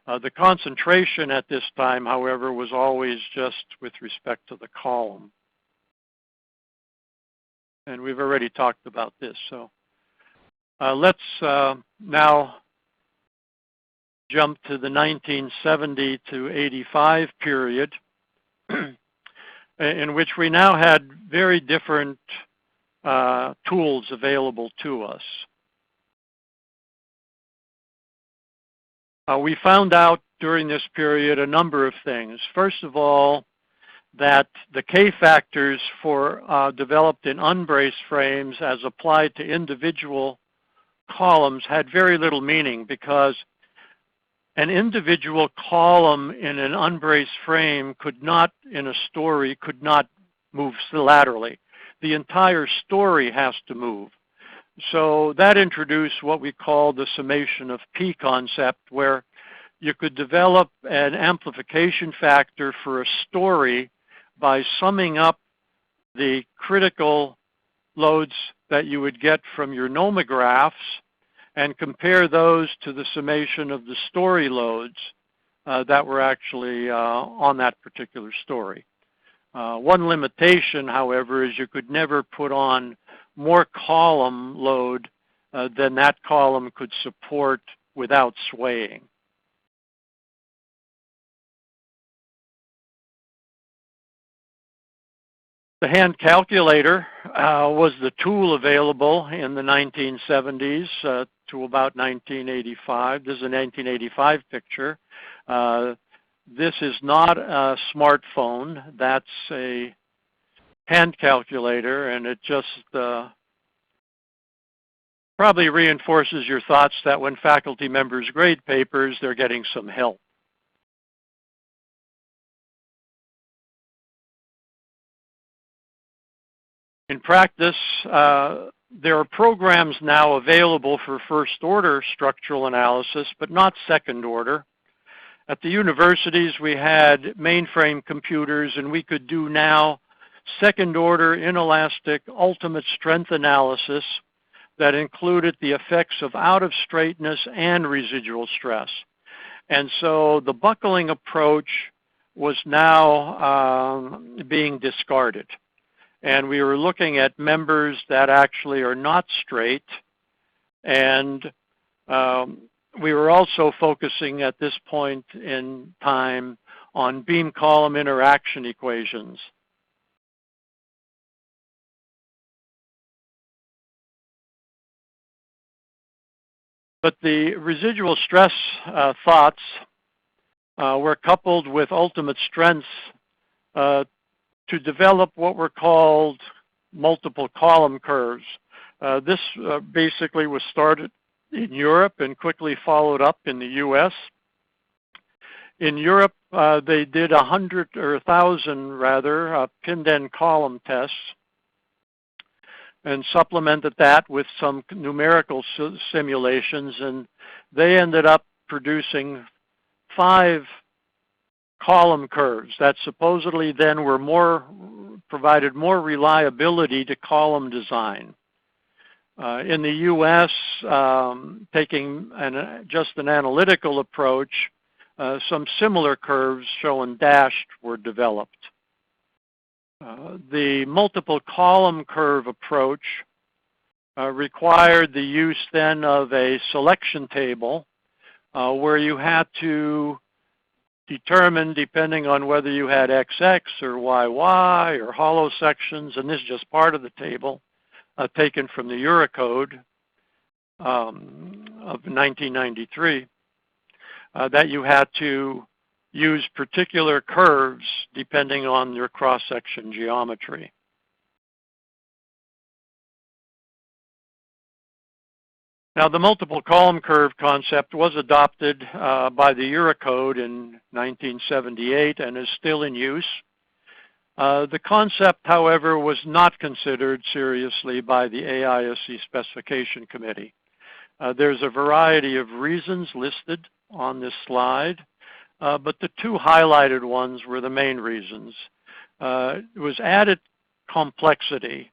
S2: The concentration at this time, however, was always just with respect to the column. And we've already talked about this. So let's now jump to the 1970 to 85 period, in which we now had very different tools available to us. We found out during this period a number of things. First of all, that the K-factors for developed in unbraced frames as applied to individual columns had very little meaning, because an individual column in an unbraced frame could not, in a story, could not move laterally. The entire story has to move. So that introduced what we call the summation of P concept, where you could develop an amplification factor for a story by summing up the critical loads that you would get from your nomographs and compare those to the summation of the story loads that were actually on that particular story. One limitation, however, is you could never put on more column load than that column could support without swaying. The hand calculator was the tool available in the 1970s to about 1985. This is a 1985 picture. This is not a smartphone. That's a hand calculator, and it just probably reinforces your thoughts that when faculty members grade papers, they're getting some help. In practice, there are programs now available for first order structural analysis, but not second order. At the universities, we had mainframe computers, and we could do now second order inelastic ultimate strength analysis that included the effects of out of straightness and residual stress. And so the buckling approach was now being discarded. And we were looking at members that actually are not straight. And we were also focusing at this point in time on beam column interaction equations. But the residual stress thoughts were coupled with ultimate strengths to develop what were called multiple column curves. This basically was started in Europe and quickly followed up in the US. In Europe, they did 100 or 1,000 rather pinned end column tests and supplemented that with some numerical simulations, and they ended up producing 5 column curves that supposedly then were provided more reliability to column design. In the US, taking just an analytical approach, some similar curves shown dashed were developed. The multiple column curve approach required the use then of a selection table where you had to determine, depending on whether you had XX or YY or hollow sections, and this is just part of the table taken from the Eurocode of 1993, that you had to use particular curves depending on your cross-section geometry. Now, the multiple column curve concept was adopted by the Eurocode in 1978 and is still in use. The concept, however, was not considered seriously by the AISC specification committee. There's a variety of reasons listed on this slide, but the 2 highlighted ones were the main reasons. It was added complexity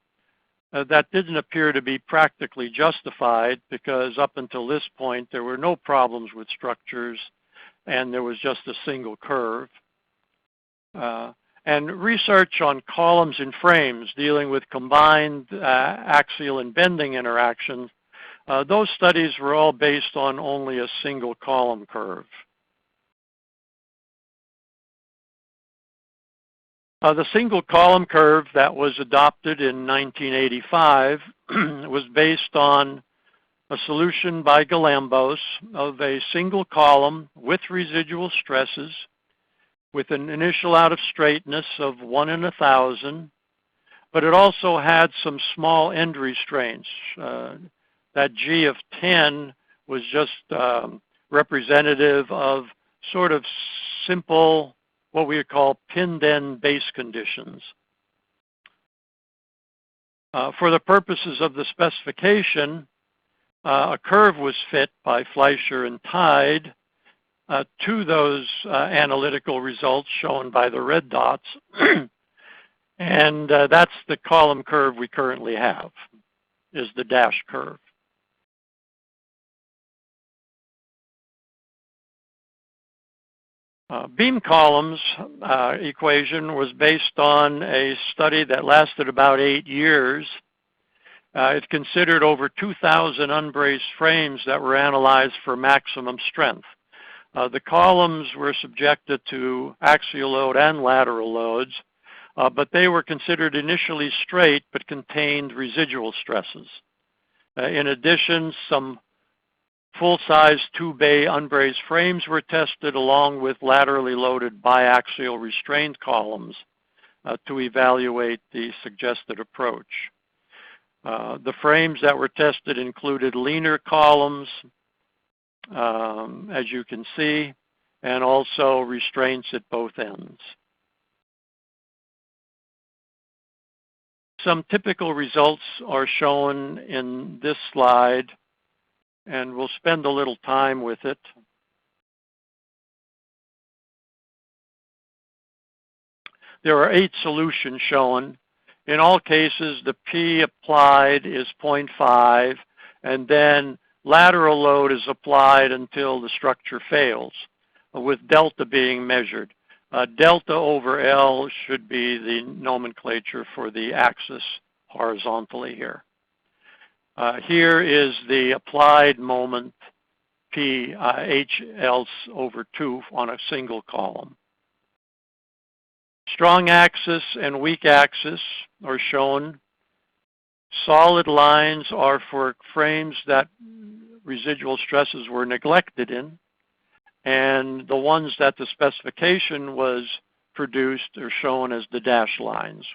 S2: that didn't appear to be practically justified, because up until this point there were no problems with structures and there was just a single curve. And research on columns and frames dealing with combined axial and bending interactions, those studies were all based on only a single column curve. The single column curve that was adopted in 1985 was based on a solution by Galambos of a single column with residual stresses with an initial out of straightness of 1 in 1,000, but it also had some small end restraints. That G of 10 was just representative of sort of simple, what we would call pinned end base conditions. For the purposes of the specification, a curve was fit by Fleischer and Tide to those analytical results shown by the red dots. And that's the column curve we currently have, is the dash curve. Beam columns equation was based on a study that lasted about 8 years. It considered over 2,000 unbraced frames that were analyzed for maximum strength. The columns were subjected to axial load and lateral loads, but they were considered initially straight but contained residual stresses. In addition, some full-size 2-bay unbraced frames were tested along with laterally loaded biaxial restrained columns to evaluate the suggested approach. The frames that were tested included leaner columns, as you can see, and also restraints at both ends. Some typical results are shown in this slide, and we'll spend a little time with it. There are 8 solutions shown. In all cases, the P applied is 0.5, and then lateral load is applied until the structure fails, with delta being measured. Delta over L should be the nomenclature for the axis horizontally here. Here is the applied moment P, HL over 2 on a single column. Strong axis and weak axis are shown. Solid lines are for frames that residual stresses were neglected in, and the ones that the specification was produced are shown as the dashed lines.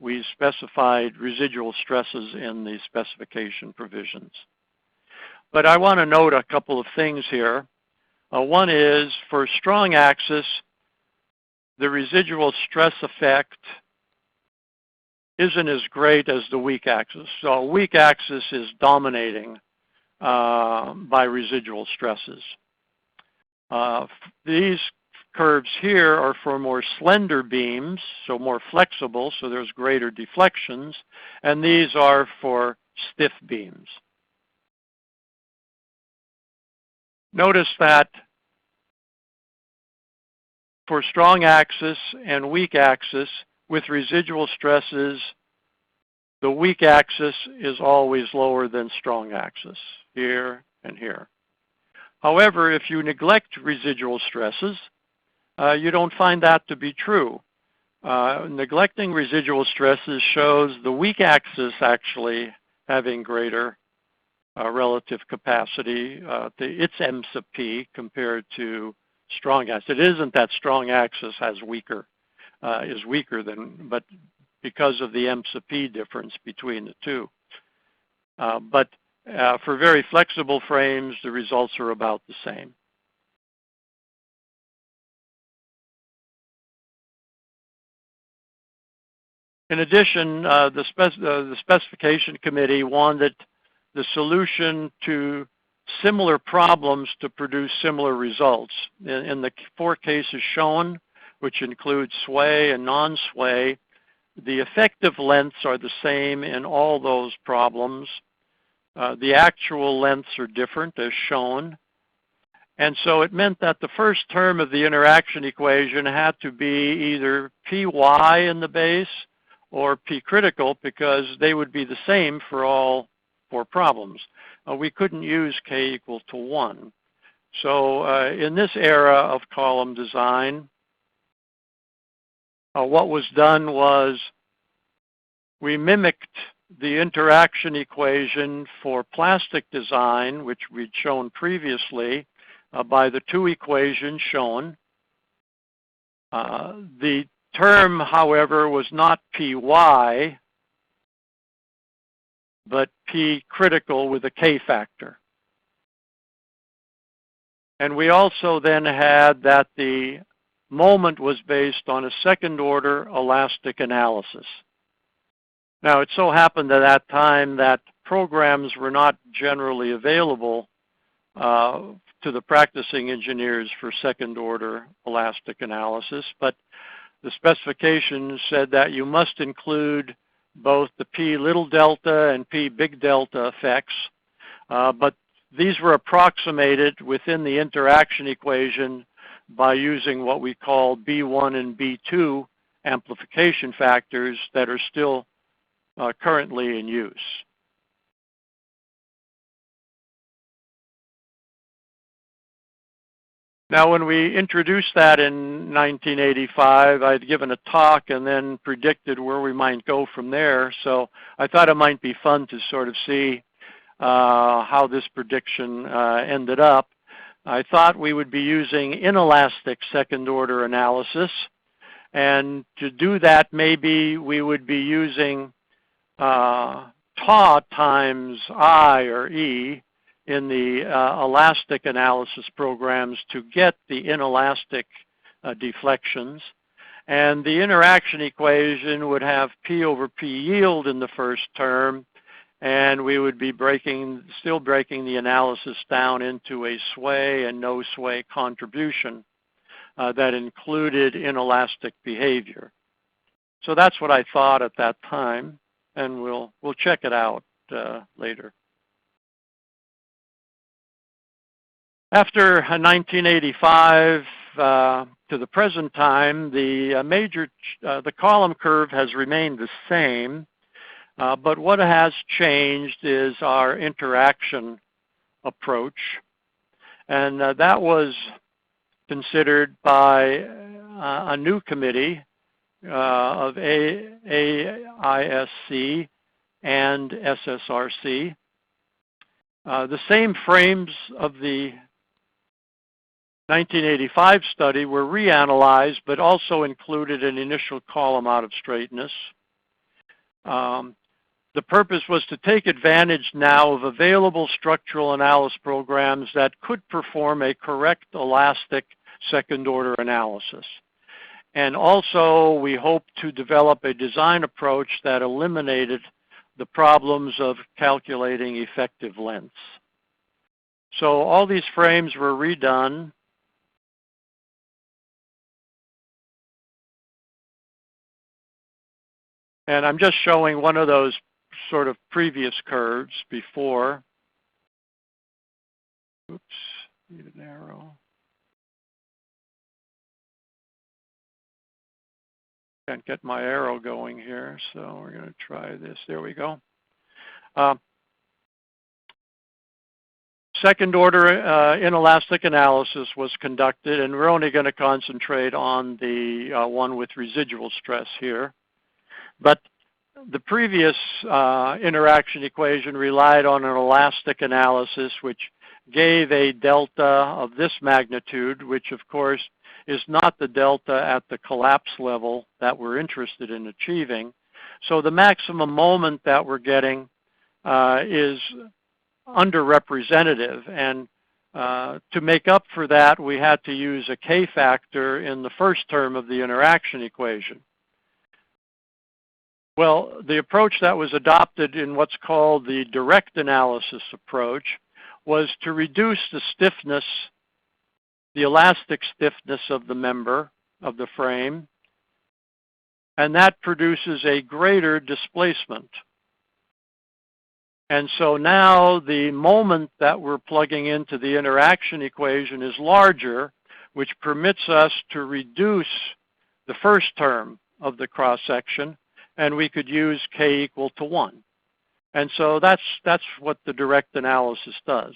S2: We specified residual stresses in the specification provisions. But I want to note a couple of things here. One is, for strong axis, the residual stress effect isn't as great as the weak axis. So weak axis is dominating by residual stresses. These curves here are for more slender beams, so more flexible, so there's greater deflections, and these are for stiff beams. Notice that for strong axis and weak axis with residual stresses, the weak axis is always lower than strong axis, here and here. However, if you neglect residual stresses, you don't find that to be true. Neglecting residual stresses shows the weak axis actually having greater relative capacity to its M sub P compared to strong axis. It isn't that strong axis is weaker than, but because of the M sub P difference between the two. But for very flexible frames, the results are about the same. In addition, the specification committee wanted the solution to similar problems to produce similar results. In the 4 cases shown, which include sway and non-sway, the effective lengths are the same in all those problems. The actual lengths are different, as shown, And so it meant that the first term of the interaction equation had to be either Py in the base or P critical, because they would be the same for all 4 problems. We couldn't use K equal to 1. So in this era of column design, what was done was we mimicked the interaction equation for plastic design, which we'd shown previously, by the 2 equations shown. The term, however, was not Py, but P critical with a K factor. And we also then had that the moment was based on a second order elastic analysis. Now, it so happened at that time that programs were not generally available to the practicing engineers for second order elastic analysis, but the specification said that you must include both the P little delta and P big delta effects, but these were approximated within the interaction equation by using what we call B1 and B2 amplification factors that are still currently in use. Now, when we introduced that in 1985, I'd given a talk and then predicted where we might go from there. So I thought it might be fun to sort of see how this prediction ended up. I thought we would be using inelastic second order analysis. And to do that, maybe we would be using tau times I or E in the elastic analysis programs to get the inelastic deflections. And the interaction equation would have P over P yield in the first term, and we would be still breaking the analysis down into a sway and no sway contribution that included inelastic behavior. So that's what I thought at that time, and we'll check it out later. After 1985 to the present time, the column curve has remained the same, but what has changed is our interaction approach, and that was considered by a new committee of AISC and SSRC. The same frames of the 1985 study were reanalyzed, but also included an initial column out of straightness. The purpose was to take advantage now of available structural analysis programs that could perform a correct elastic second order analysis. And also, we hope to develop a design approach that eliminated the problems of calculating effective lengths. So all these frames were redone. And I'm just showing one of those sort of previous curves before. Oops, need an arrow. Can't get my arrow going here, so we're going to try this. There we go. Second order inelastic analysis was conducted, and we're only going to concentrate on the one with residual stress here. But the previous interaction equation relied on an elastic analysis, which gave a delta of this magnitude, which of course is not the delta at the collapse level that we're interested in achieving. So the maximum moment that we're getting is underrepresentative, and to make up for that, we had to use a K factor in the first term of the interaction equation. Well, the approach that was adopted in what's called the direct analysis approach was to reduce the stiffness, the elastic stiffness of the member of the frame, and that produces a greater displacement. And so now the moment that we're plugging into the interaction equation is larger, which permits us to reduce the first term of the cross-section, and we could use k equal to 1. And so that's what the direct analysis does.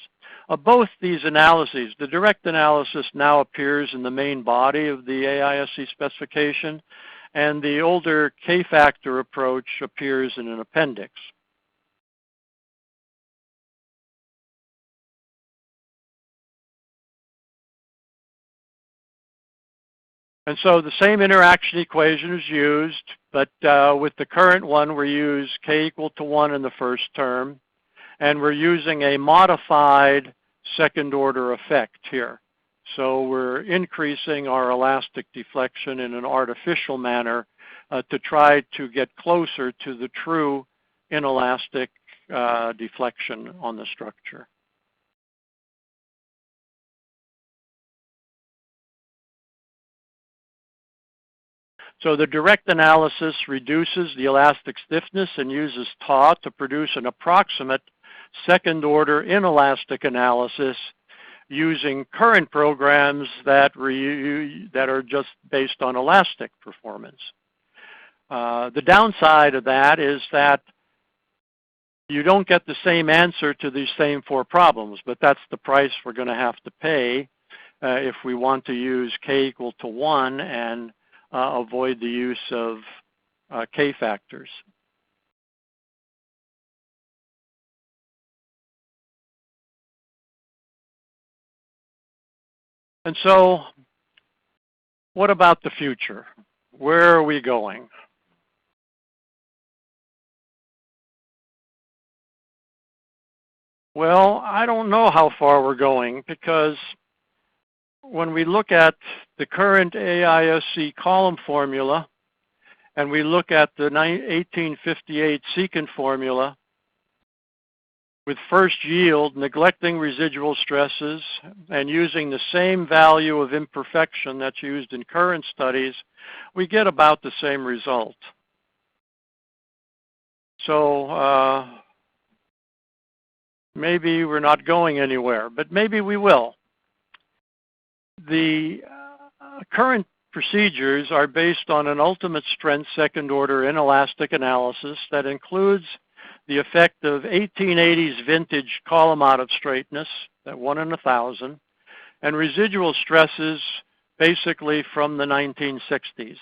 S2: Of both these analyses, the direct analysis now appears in the main body of the AISC specification, and the older k-factor approach appears in an appendix. And so the same interaction equation is used, but with the current one, we use k equal to 1 in the first term, and we're using a modified second order effect here. So we're increasing our elastic deflection in an artificial manner to try to get closer to the true inelastic deflection on the structure. So the direct analysis reduces the elastic stiffness and uses tau to produce an approximate second order inelastic analysis using current programs that are just based on elastic performance. The downside of that is that you don't get the same answer to these same 4 problems, but that's the price we're going to have to pay if we want to use k equal to 1 and avoid the use of k-factors. And so, what about the future? Where are we going? Well, I don't know how far we're going, because when we look at the current AISC column formula, and we look at the 1858 secant formula, with first yield, neglecting residual stresses, and using the same value of imperfection that's used in current studies, we get about the same result. So maybe we're not going anywhere, but maybe we will. The current procedures are based on an ultimate strength second order inelastic analysis that includes the effect of 1880s vintage column out of straightness, that 1 in 1,000, and residual stresses basically from the 1960s.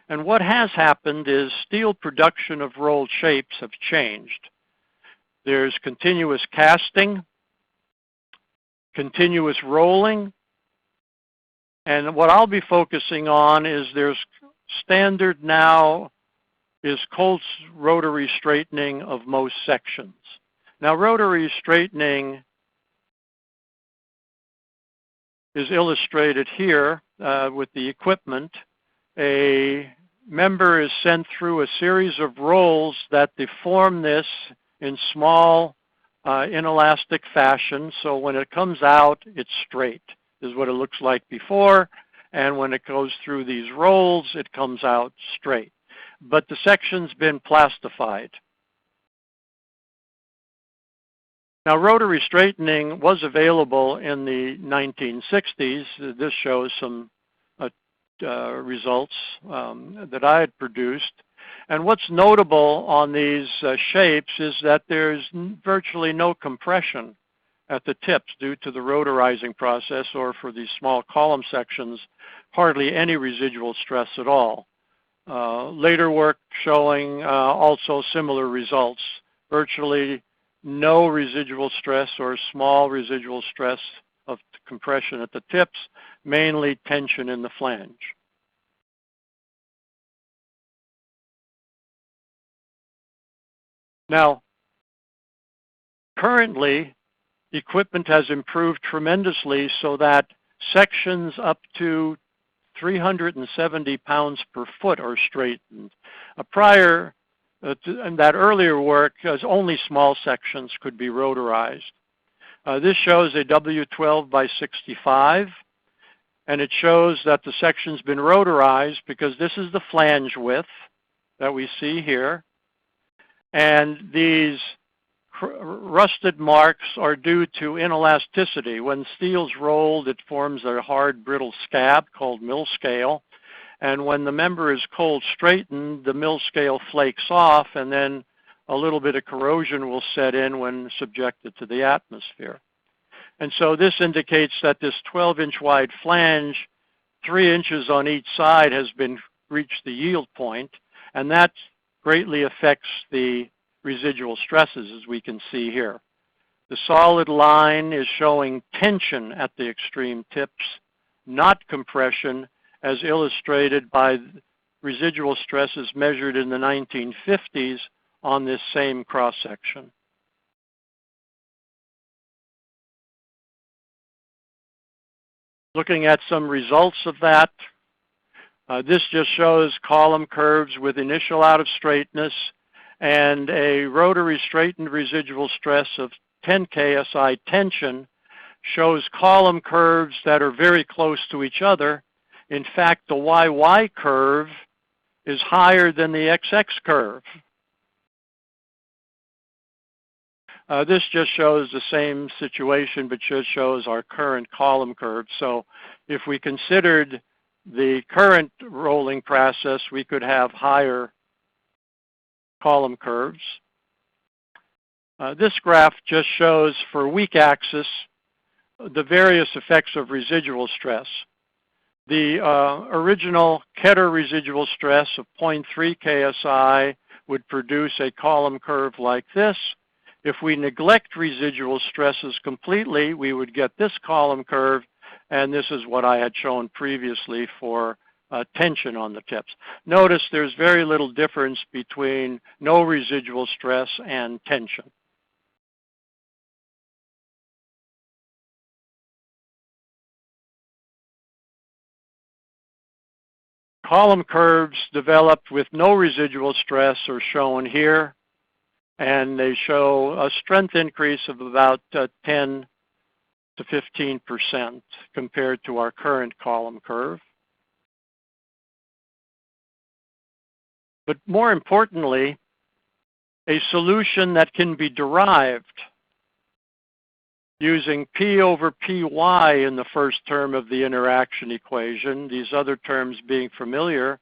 S2: And what has happened is steel production of rolled shapes have changed. There's continuous casting, continuous rolling, and what I'll be focusing on is there's standard now is Colt's rotary straightening of most sections. Now, rotary straightening is illustrated here with the equipment. A member is sent through a series of rolls that deform this in small inelastic fashion, so when it comes out, it's straight. This is what it looks like before, and when it goes through these rolls, it comes out straight. But the section's been plastified. Now, rotary straightening was available in the 1960s. This shows some results that I had produced. And what's notable on these shapes is that there's virtually no compression at the tips due to the rotorizing process, or for these small column sections, hardly any residual stress at all. Later work showing also similar results, virtually no residual stress or small residual stress of compression at the tips, mainly tension in the flange. Now, currently, equipment has improved tremendously so that sections up to 370 pounds per foot are straightened. Prior in that earlier work, as only small sections could be rotorized. This shows a W12 by 65, and it shows that the section's been rotorized because this is the flange width that we see here. And these rusted marks are due to inelasticity. When steel's rolled, it forms a hard, brittle scab called mill scale. And when the member is cold straightened, the mill scale flakes off, and then a little bit of corrosion will set in when subjected to the atmosphere. And so this indicates that this 12-inch wide flange, 3 inches on each side, has reached the yield point, and that greatly affects the residual stresses, as we can see here. The solid line is showing tension at the extreme tips, not compression, as illustrated by residual stresses measured in the 1950s on this same cross-section. Looking at some results of that, this just shows column curves with initial out of straightness and a rotary straightened residual stress of 10 KSI tension shows column curves that are very close to each other. In fact, the YY curve is higher than the XX curve. This just shows the same situation, but just shows our current column curve. So if we considered the current rolling process, we could have higher column curves. This graph just shows for weak axis the various effects of residual stress. The original Keter residual stress of 0.3 KSI would produce a column curve like this. If we neglect residual stresses completely, we would get this column curve, and this is what I had shown previously for tension on the tips. Notice there's very little difference between no residual stress and tension. Column curves developed with no residual stress are shown here, and they show a strength increase of about 10 to 15% compared to our current column curve. But more importantly, a solution that can be derived using P over Py in the first term of the interaction equation, these other terms being familiar,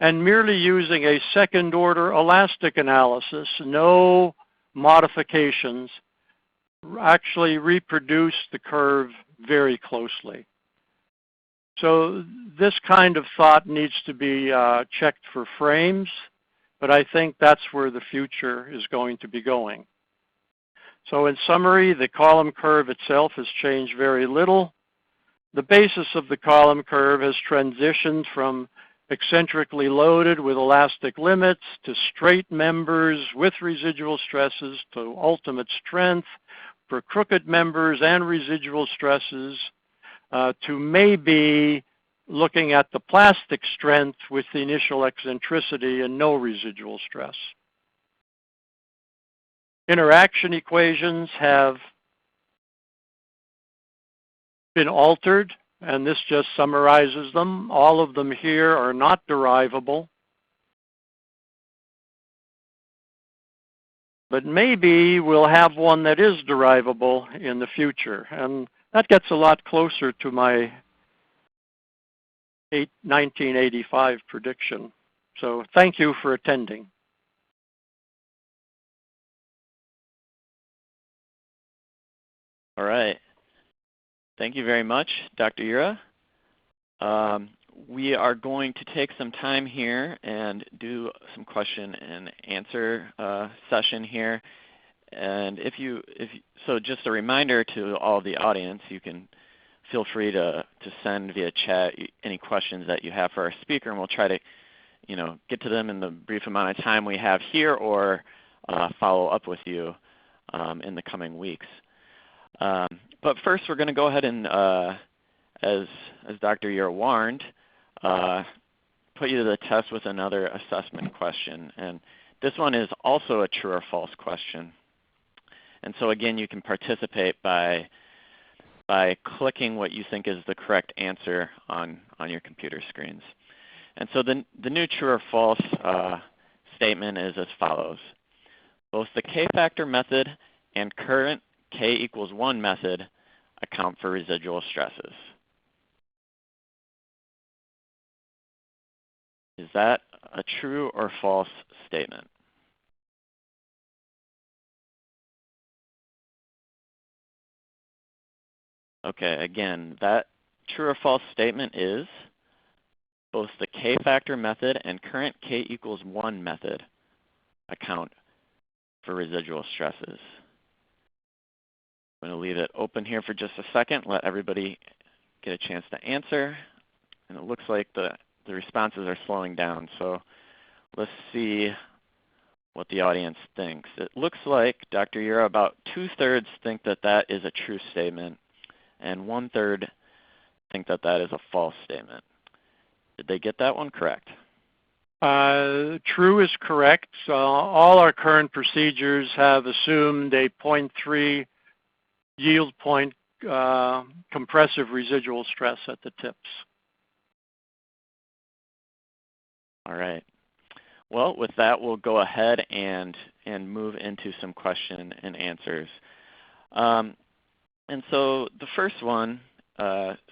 S2: and merely using a second order elastic analysis, no modifications, actually reproduce the curve very closely. So this kind of thought needs to be checked for frames, but I think that's where the future is going to be going. So in summary, the column curve itself has changed very little. The basis of the column curve has transitioned from eccentrically loaded with elastic limits to straight members with residual stresses to ultimate strength for crooked members and residual stresses to maybe looking at the plastic strength with the initial eccentricity and no residual stress. Interaction equations have been altered, and this just summarizes them. All of them here are not derivable. But maybe we'll have one that is derivable in the future. And that gets a lot closer to my 1985 prediction. So thank you for attending.
S1: All right. Thank you very much, Dr. Ura. We are going to take some time here and do some question and answer session here. And so just a reminder to all the audience, you can feel free to send via chat any questions that you have for our speaker, and we'll try to get to them in the brief amount of time we have here, or follow up with you in the coming weeks. But first, we're going to go ahead and, as Dr. Ura warned, put you to the test with another assessment question. And this one is also a true or false question. And so again, you can participate by clicking what you think is the correct answer on your computer screens. And so the new true or false statement is as follows. Both the K-factor method and current K equals 1 method account for residual stresses? Is that a true or false statement? Okay, again, that true or false statement is both the K-factor method and current K equals 1 method account for residual stresses. I'm going to leave it open here for just a second, let everybody get a chance to answer. And it looks like the responses are slowing down. So let's see what the audience thinks. It looks like, Dr. Ura, about 2/3 think that that is a true statement, and 1/3 think that that is a false statement. Did they get that one correct?
S2: True is correct. So all our current procedures have assumed a 0.3 yield point compressive residual stress at the tips.
S1: All right. Well, with that, we'll go ahead and move into some question and answers. And so the first one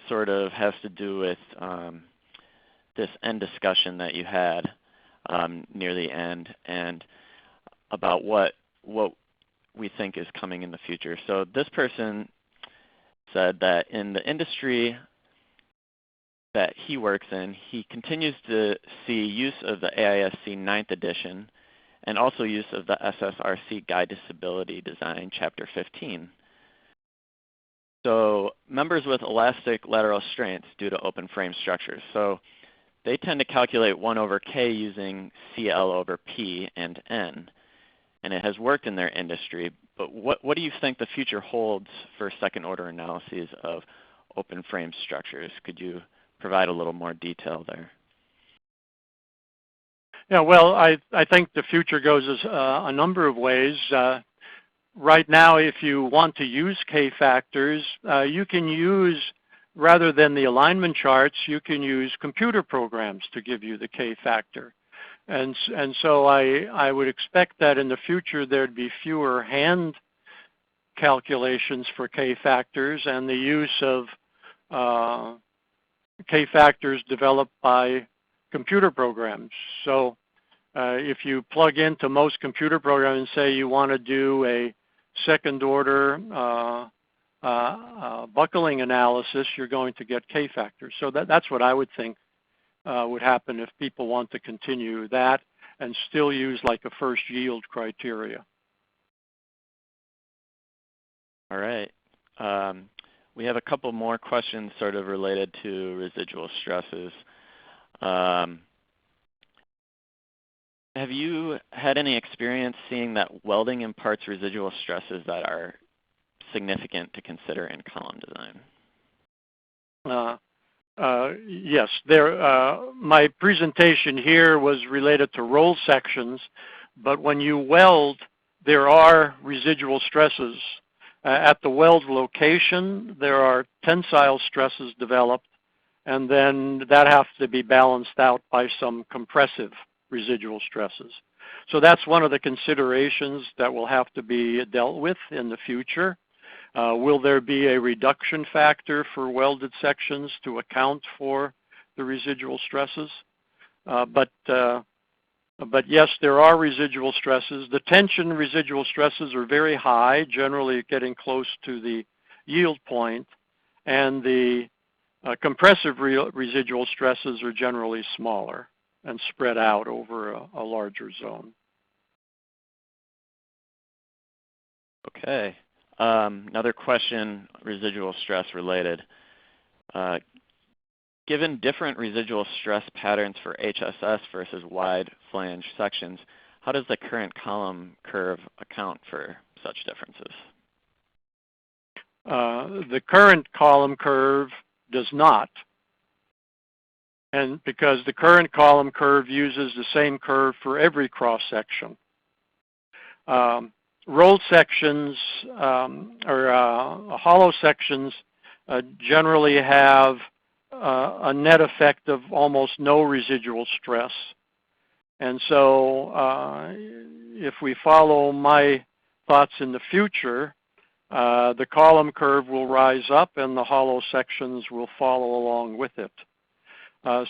S1: sort of has to do with this end discussion that you had near the end, and about what we think is coming in the future. So this person said that in the industry that he works in, he continues to see use of the AISC 9th edition and also use of the SSRC Guide to Stability Design, Chapter 15. So members with elastic lateral strengths due to open frame structures. So they tend to calculate 1/K using CL/P and N. And it has worked in their industry. But what do you think the future holds for second order analyses of open frame structures? Could you provide a little more detail there?
S2: Yeah, well, I think the future goes a number of ways. Right now, if you want to use K-factors, you can use, rather than the alignment charts, you can use computer programs to give you the K-factor. And so I would expect that in the future there'd be fewer hand calculations for K-factors and the use of K-factors developed by computer programs. So if you plug into most computer programs and say you want to do a second order buckling analysis, you're going to get K-factors. So that's what I would think would happen if people want to continue that and still use like a first yield criteria.
S1: All right. We have a couple more questions sort of related to residual stresses. Have you had any experience seeing that welding imparts residual stresses that are significant to consider in column design?
S2: Yes, my presentation here was related to roll sections, but when you weld, there are residual stresses. At the weld location, there are tensile stresses developed, and then that has to be balanced out by some compressive residual stresses. So that's one of the considerations that will have to be dealt with in the future. Will there be a reduction factor for welded sections to account for the residual stresses? But yes, there are residual stresses. The tension residual stresses are very high, generally getting close to the yield point, and the compressive residual stresses are generally smaller and spread out over a larger zone.
S1: Okay. Another question, residual stress related. Given different residual stress patterns for HSS versus wide flange sections, how does the current column curve account for such differences?
S2: The current column curve does not. And because the current column curve uses the same curve for every cross section. Rolled sections or hollow sections generally have a net effect of almost no residual stress. And so if we follow my thoughts in the future, the column curve will rise up and the hollow sections will follow along with it.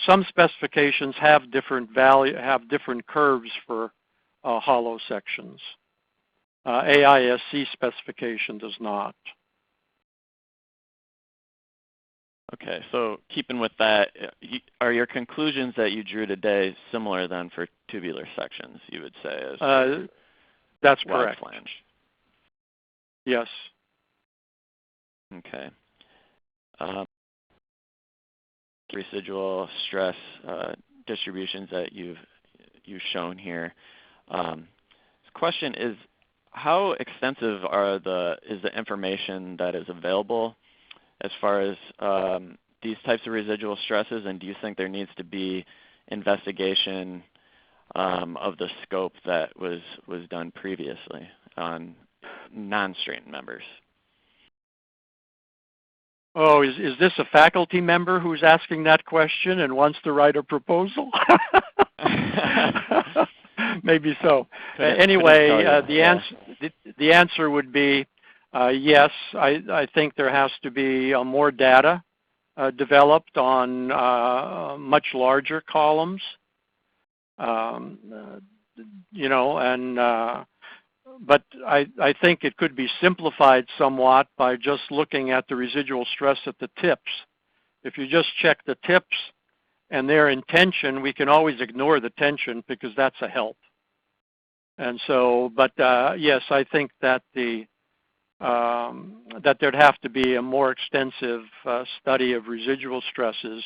S2: Some specifications have different curves for hollow sections. AISC specification does not.
S1: Okay, so keeping with that, are your conclusions that you drew today similar then for tubular sections, you would say? As
S2: that's
S1: wide
S2: correct.
S1: flange?
S2: Yes.
S1: Okay. Residual stress distributions that you've shown here. This question is, how extensive is the information that is available as far as these types of residual stresses, and do you think there needs to be investigation of the scope that was done previously on non-strained members?
S2: Oh, is this a faculty member who's asking that question and wants to write a proposal? Maybe so. Anyway, the answer would be yes. I think there has to be more data developed on much larger columns. But I think it could be simplified somewhat by just looking at the residual stress at the tips. If you just check the tips and they're in tension, we can always ignore the tension because that's a help. And so, but yes, I think that that there'd have to be a more extensive study of residual stresses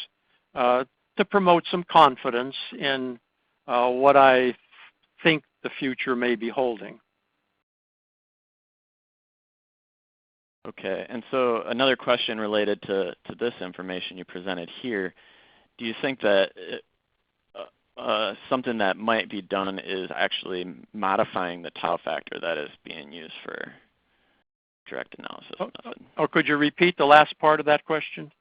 S2: to promote some confidence in what I think the future may be holding.
S1: Okay, and so another question related to this information you presented here. Do you think that something that might be done is actually modifying the tau factor that is being used for direct analysis method?
S2: Oh, could you repeat the last part of that question?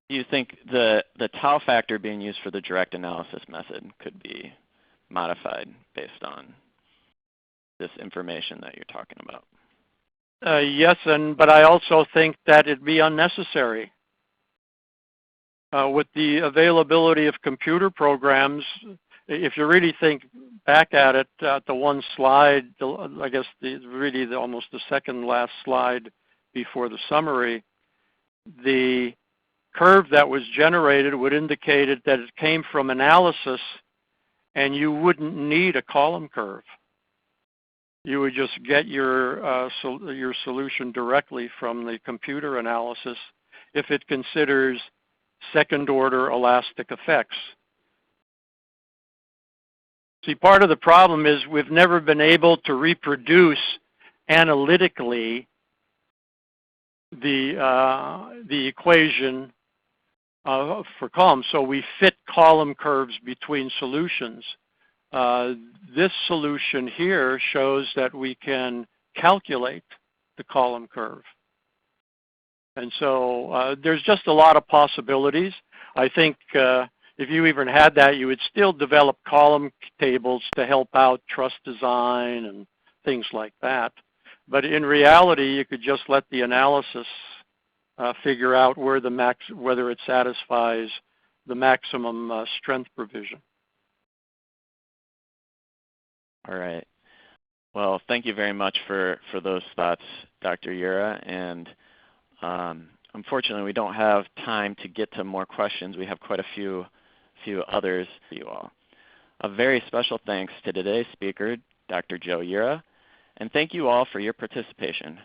S1: Do you think the tau factor being used for the direct analysis method could be modified based on this information that you're talking about?
S2: Yes, but I also think that it'd be unnecessary. With the availability of computer programs, if you really think back at it, the one slide, I guess almost the second last slide before the summary, the curve that was generated would indicate that it came from analysis, and you wouldn't need a column curve. You would just get your solution directly from the computer analysis if it considers second-order elastic effects. See, part of the problem is we've never been able to reproduce analytically the equation for columns. So we fit column curves between solutions. This solution here shows that we can calculate the column curve. And so there's just a lot of possibilities. I think if you even had that, you would still develop column tables to help out truss design and things like that. But in reality, you could just let the analysis figure out where whether it satisfies the maximum strength provision.
S1: All right. Well, thank you very much for those thoughts, Dr. Ura. And unfortunately, we don't have time to get to more questions. We have quite a few others for you all. A very special thanks to today's speaker, Dr. Joe Ura, and thank you all for your participation.